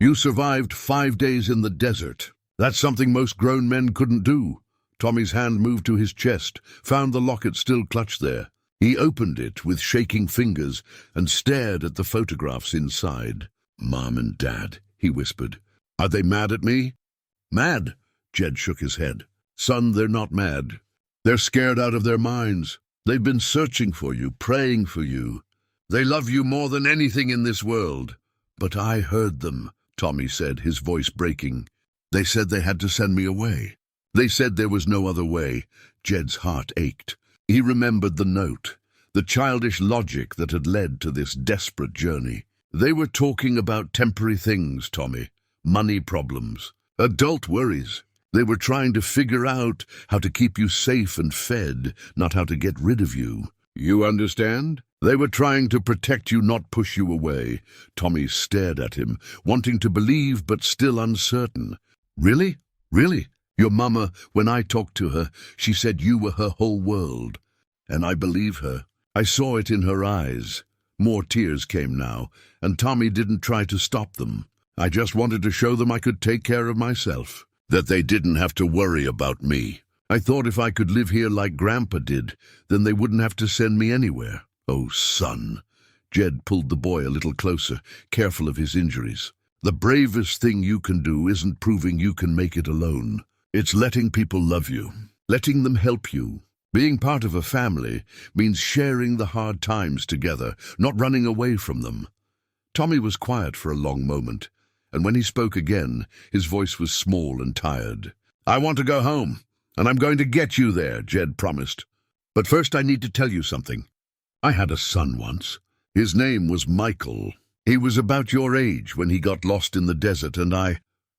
You survived 5 days in the desert. That's something most grown men couldn't do." Tommy's hand moved to his chest, found the locket still clutched there. He opened it with shaking fingers and stared at the photographs inside. "Mom and Dad," he whispered. "Are they mad at me?" "Mad?" Jed shook his head. "Son, they're not mad. They're scared out of their minds. They've been searching for you, praying for you. They love you more than anything in this world. But I heard them, Tommy said, his voice breaking. They said they had to send me away. They said there was no other way. Jed's heart ached. He remembered the note, the childish logic that had led to this desperate journey. They were talking about temporary things, Tommy. Money problems, adult worries. They were trying to figure out how to keep you safe and fed, not how to get rid of you. You understand? They were trying to protect you, not push you away. Tommy stared at him, wanting to believe but still uncertain. Really? Really? Your mama, when I talked to her, she said you were her whole world. And I believe her. I saw it in her eyes. More tears came now, and Tommy didn't try to stop them. I just wanted to show them I could take care of myself, that they didn't have to worry about me. I thought if I could live here like Grandpa did, then they wouldn't have to send me anywhere. Oh, son. Jed pulled the boy a little closer, careful of his injuries. The bravest thing you can do isn't proving you can make it alone. It's letting people love you, letting them help you. Being part of a family means sharing the hard times together, not running away from them. Tommy was quiet for a long moment, and when he spoke again, his voice was small and tired. I want to go home, and I'm going to get you there, Jed promised. But first I need to tell you something. I had a son once. His name was Michael. He was about your age when he got lost in the desert, and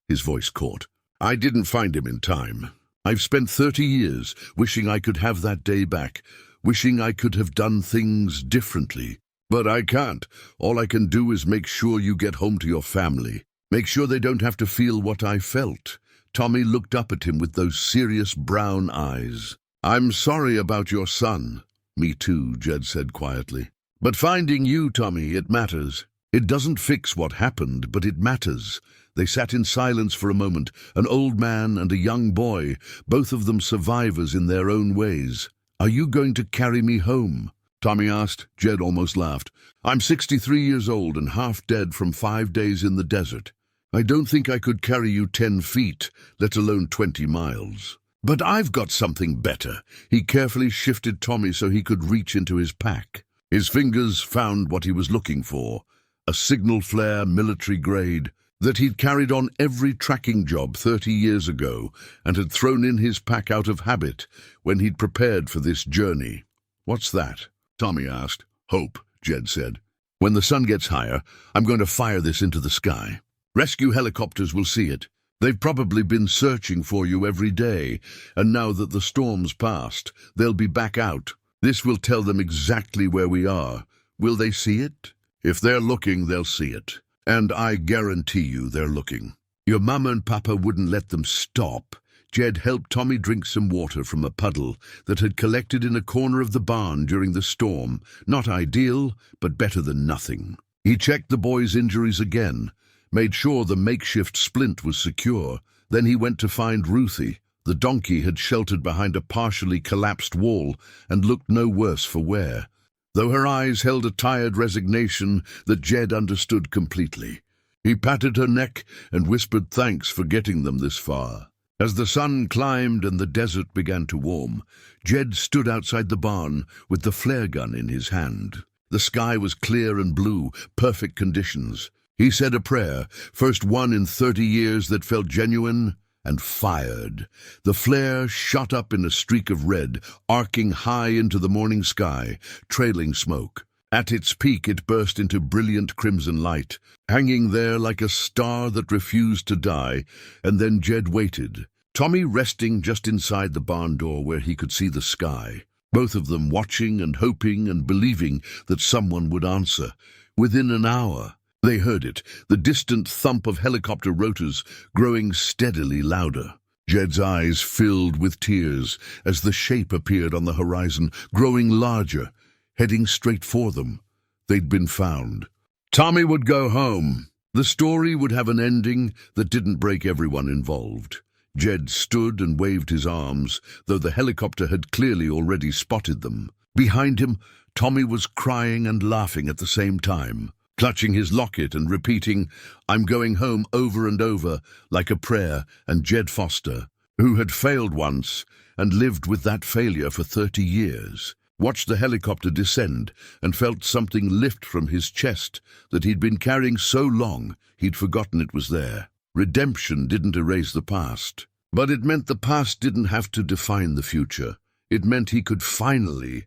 His voice caught. I didn't find him in time. I've spent 30 years wishing I could have that day back, wishing I could have done things differently. But I can't. All I can do is make sure you get home to your family. Make sure they don't have to feel what I felt. Tommy looked up at him with those serious brown eyes. I'm sorry about your son. Me too, Jed said quietly. But finding you, Tommy, it matters. It doesn't fix what happened, but it matters. They sat in silence for a moment, an old man and a young boy, both of them survivors in their own ways. Are you going to carry me home? Tommy asked. Jed almost laughed. I'm 63 years old and half dead from 5 days in the desert. I don't think I could carry you 10 feet, let alone 20 miles. But I've got something better. He carefully shifted Tommy so he could reach into his pack. His fingers found what he was looking for, a signal flare military grade that he'd carried on every tracking job 30 years ago and had thrown in his pack out of habit when he'd prepared for this journey. What's that? Tommy asked. Hope, Jed said. When the sun gets higher, I'm going to fire this into the sky. Rescue helicopters will see it. They've probably been searching for you every day, and now that the storm's passed, they'll be back out. This will tell them exactly where we are. Will they see it? If they're looking, they'll see it. And I guarantee you they're looking. Your mama and papa wouldn't let them stop. Jed helped Tommy drink some water from a puddle that had collected in a corner of the barn during the storm. Not ideal, but better than nothing. He checked the boy's injuries again, made sure the makeshift splint was secure. Then he went to find Ruthie. The donkey had sheltered behind a partially collapsed wall and looked no worse for wear, though her eyes held a tired resignation that Jed understood completely. He patted her neck and whispered thanks for getting them this far. As the sun climbed and the desert began to warm, Jed stood outside the barn with the flare gun in his hand. The sky was clear and blue, perfect conditions. He said a prayer, first one in 30 years that felt genuine, and fired. The flare shot up in a streak of red, arcing high into the morning sky, trailing smoke. At its peak it burst into brilliant crimson light, hanging there like a star that refused to die, and then Jed waited, Tommy resting just inside the barn door where he could see the sky, both of them watching and hoping and believing that someone would answer. Within an hour, they heard it, the distant thump of helicopter rotors growing steadily louder. Jed's eyes filled with tears as the shape appeared on the horizon, growing larger, heading straight for them. They'd been found. Tommy would go home. The story would have an ending that didn't break everyone involved. Jed stood and waved his arms, though the helicopter had clearly already spotted them. Behind him, Tommy was crying and laughing at the same time, clutching his locket and repeating, "I'm going home," over and over, like a prayer, and Jed Foster, who had failed once and lived with that failure for 30 years, watched the helicopter descend, and felt something lift from his chest that he'd been carrying so long he'd forgotten it was there. Redemption didn't erase the past, but it meant the past didn't have to define the future. It meant he could finally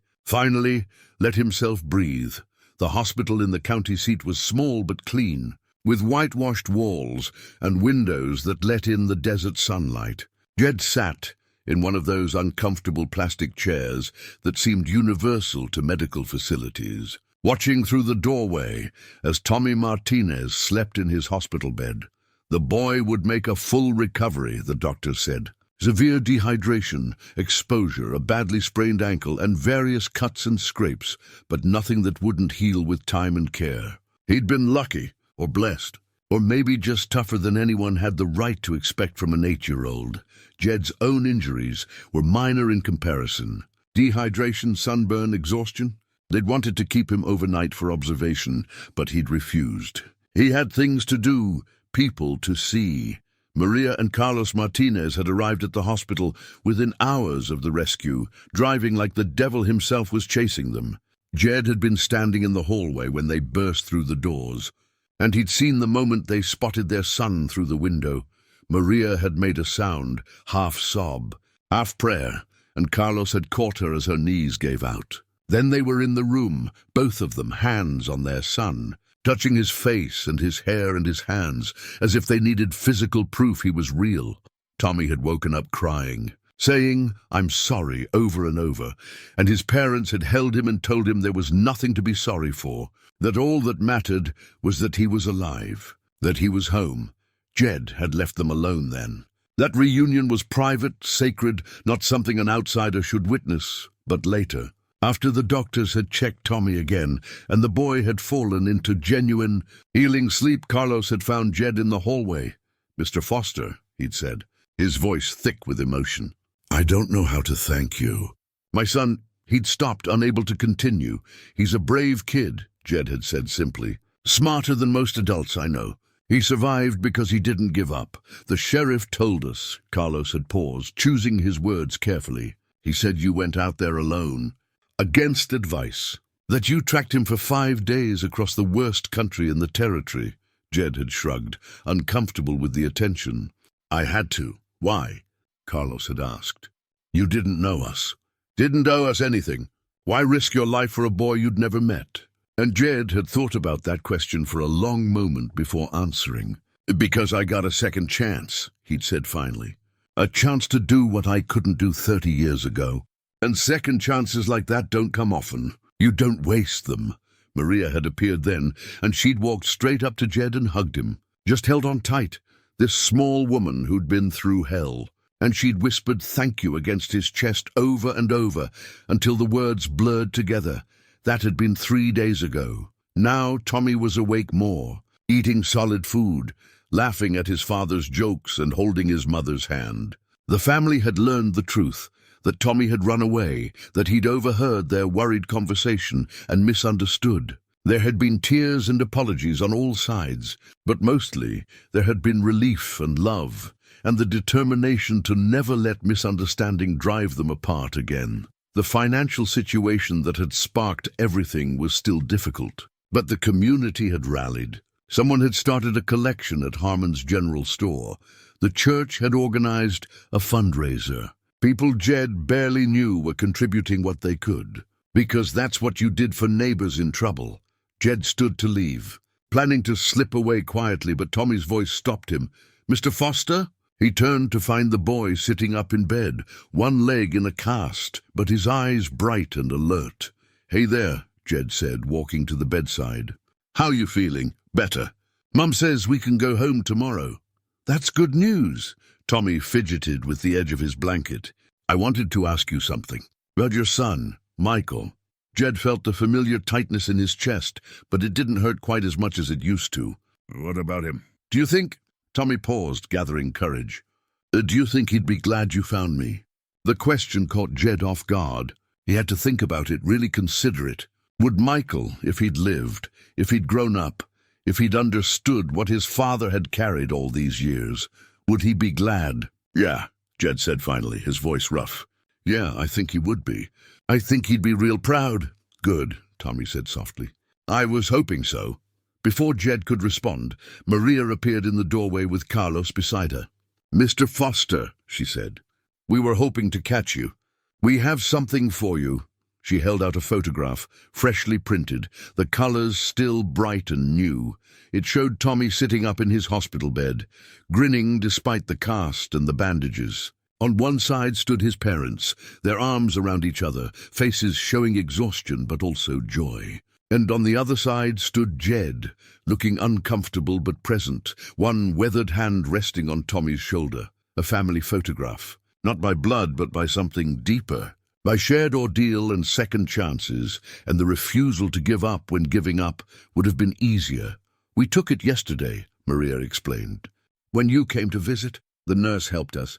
let himself breathe. The hospital in the county seat was small but clean, with whitewashed walls and windows that let in the desert sunlight. Jed sat in one of those uncomfortable plastic chairs that seemed universal to medical facilities, watching through the doorway as Tommy Martinez slept in his hospital bed. The boy would make a full recovery, the doctor said. Severe dehydration, exposure, a badly sprained ankle, and various cuts and scrapes, but nothing that wouldn't heal with time and care. He'd been lucky, or blessed, or maybe just tougher than anyone had the right to expect from an 8-year-old. Jed's own injuries were minor in comparison. Dehydration, sunburn, exhaustion. They'd wanted to keep him overnight for observation, but he'd refused. He had things to do, people to see. Maria and Carlos Martinez had arrived at the hospital within hours of the rescue, driving like the devil himself was chasing them. Jed had been standing in the hallway when they burst through the doors, and he'd seen the moment they spotted their son through the window. Maria had made a sound, half sob, half prayer, and Carlos had caught her as her knees gave out. Then they were in the room, both of them, hands on their son, touching his face and his hair and his hands, as if they needed physical proof he was real. Tommy had woken up crying, saying, "I'm sorry," over and over, and his parents had held him and told him there was nothing to be sorry for, that all that mattered was that he was alive, that he was home. Jed had left them alone then. That reunion was private, sacred, not something an outsider should witness, but later, after the doctors had checked Tommy again, and the boy had fallen into genuine, healing sleep, Carlos had found Jed in the hallway. "Mr. Foster," he'd said, his voice thick with emotion. "I don't know how to thank you." "My son," he'd stopped, unable to continue. "He's a brave kid," Jed had said simply. "Smarter than most adults I know. He survived because he didn't give up. The sheriff told us." Carlos had paused, choosing his words carefully. "He said you went out there alone, against advice, that you tracked him for 5 days across the worst country in the territory." Jed had shrugged, uncomfortable with the attention. "I had to." "Why?" Carlos had asked. "You didn't know us. Didn't owe us anything. Why risk your life for a boy you'd never met?" And Jed had thought about that question for a long moment before answering. "Because I got a second chance," he'd said finally. "A chance to do what I couldn't do 30 years ago. And second chances like that don't come often. You don't waste them." Maria had appeared then, and she'd walked straight up to Jed and hugged him, just held on tight, this small woman who'd been through hell. And she'd whispered thank you against his chest over and over until the words blurred together. That had been 3 days ago. Now Tommy was awake more, eating solid food, laughing at his father's jokes and holding his mother's hand. The family had learned the truth, that Tommy had run away, that he'd overheard their worried conversation and misunderstood. There had been tears and apologies on all sides, but mostly there had been relief and love, and the determination to never let misunderstanding drive them apart again. The financial situation that had sparked everything was still difficult, but the community had rallied. Someone had started a collection at Harmon's General Store. The church had organized a fundraiser. People Jed barely knew were contributing what they could, because that's what you did for neighbors in trouble. Jed stood to leave, planning to slip away quietly, but Tommy's voice stopped him. "Mr. Foster?" He turned to find the boy sitting up in bed, one leg in a cast, but his eyes bright and alert. "Hey there," Jed said, walking to the bedside. "How you feeling?" "Better. Mum says we can go home tomorrow." "That's good news." Tommy fidgeted with the edge of his blanket. "I wanted to ask you something. About your son, Michael." Jed felt the familiar tightness in his chest, but it didn't hurt quite as much as it used to. "What about him?" "Do you think—" Tommy paused, gathering courage. "Do you think he'd be glad you found me?" The question caught Jed off guard. He had to think about it, really consider it. Would Michael, if he'd lived, if he'd grown up, if he'd understood what his father had carried all these years, would he be glad? "Yeah," Jed said finally, his voice rough. Yeah, I think he would be. I think he'd be real proud. Good, Tommy said softly. I was hoping so. Before Jed could respond, Maria appeared in the doorway with Carlos beside her. Mr. Foster, she said, we were hoping to catch you. We have something for you. She held out a photograph, freshly printed, the colors still bright and new. It showed Tommy sitting up in his hospital bed, grinning despite the cast and the bandages. On one side stood his parents, their arms around each other, faces showing exhaustion but also joy. And on the other side stood Jed, looking uncomfortable but present, one weathered hand resting on Tommy's shoulder. A family photograph, not by blood but by something deeper, by shared ordeal and second chances, and the refusal to give up when giving up would have been easier. We took it yesterday, Maria explained. When you came to visit, the nurse helped us.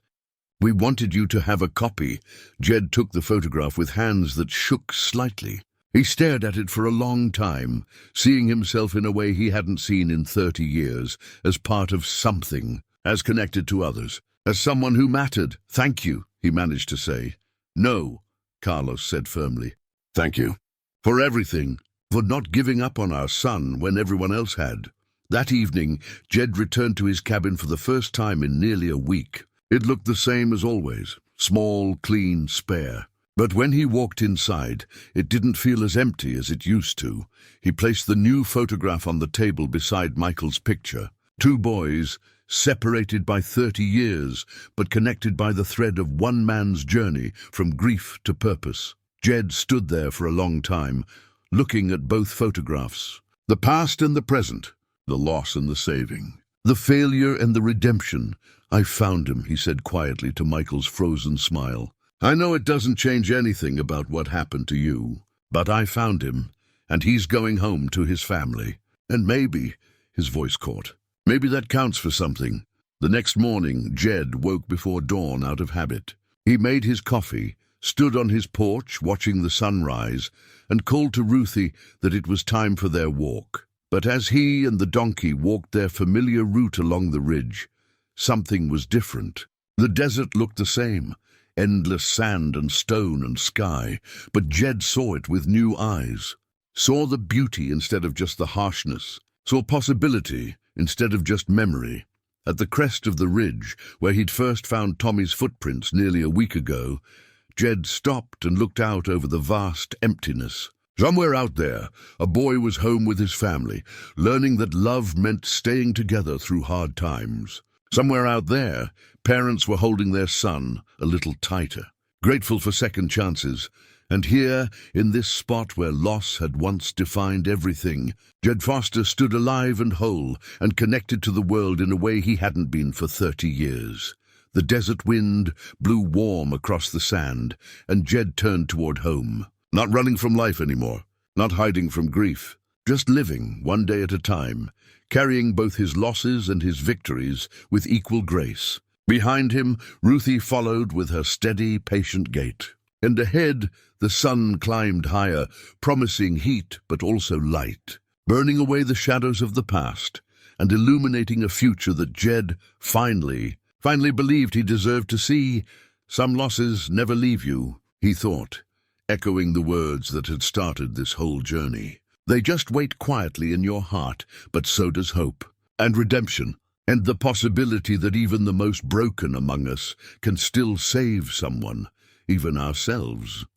We wanted you to have a copy. Jed took the photograph with hands that shook slightly. He stared at it for a long time, seeing himself in a way he hadn't seen in 30 years, as part of something, as connected to others, as someone who mattered. Thank you, he managed to say. No, Carlos said firmly. Thank you. For everything. For not giving up on our son when everyone else had. That evening, Jed returned to his cabin for the first time in nearly a week. It looked the same as always, small, clean, spare. But when he walked inside, it didn't feel as empty as it used to. He placed the new photograph on the table beside Michael's picture. Two boys, separated by 30 years, but connected by the thread of one man's journey from grief to purpose. Jed stood there for a long time, looking at both photographs. The past and the present, the loss and the saving, the failure and the redemption. I found him, he said quietly to Michael's frozen smile. I know it doesn't change anything about what happened to you, but I found him, and he's going home to his family. And maybe, his voice caught, maybe that counts for something. The next morning, Jed woke before dawn out of habit. He made his coffee, stood on his porch watching the sunrise, and called to Ruthie that it was time for their walk. But as he and the donkey walked their familiar route along the ridge, something was different. The desert looked the same, endless sand and stone and sky, but Jed saw it with new eyes, saw the beauty instead of just the harshness, saw possibility instead of just memory. At the crest of the ridge, where he'd first found Tommy's footprints nearly a week ago, Jed stopped and looked out over the vast emptiness. Somewhere out there, a boy was home with his family, learning that love meant staying together through hard times. Somewhere out there, parents were holding their son a little tighter, grateful for second chances. And here, in this spot where loss had once defined everything, Jed Foster stood alive and whole and connected to the world in a way he hadn't been for 30 years. The desert wind blew warm across the sand, and Jed turned toward home. Not running from life anymore, not hiding from grief, just living one day at a time, carrying both his losses and his victories with equal grace. Behind him, Ruthie followed with her steady, patient gait. And ahead, the sun climbed higher, promising heat but also light, burning away the shadows of the past and illuminating a future that Jed finally believed he deserved to see. Some losses never leave you, he thought, echoing the words that had started this whole journey. They just wait quietly in your heart, but so does hope, and redemption, and the possibility that even the most broken among us can still save someone, even ourselves.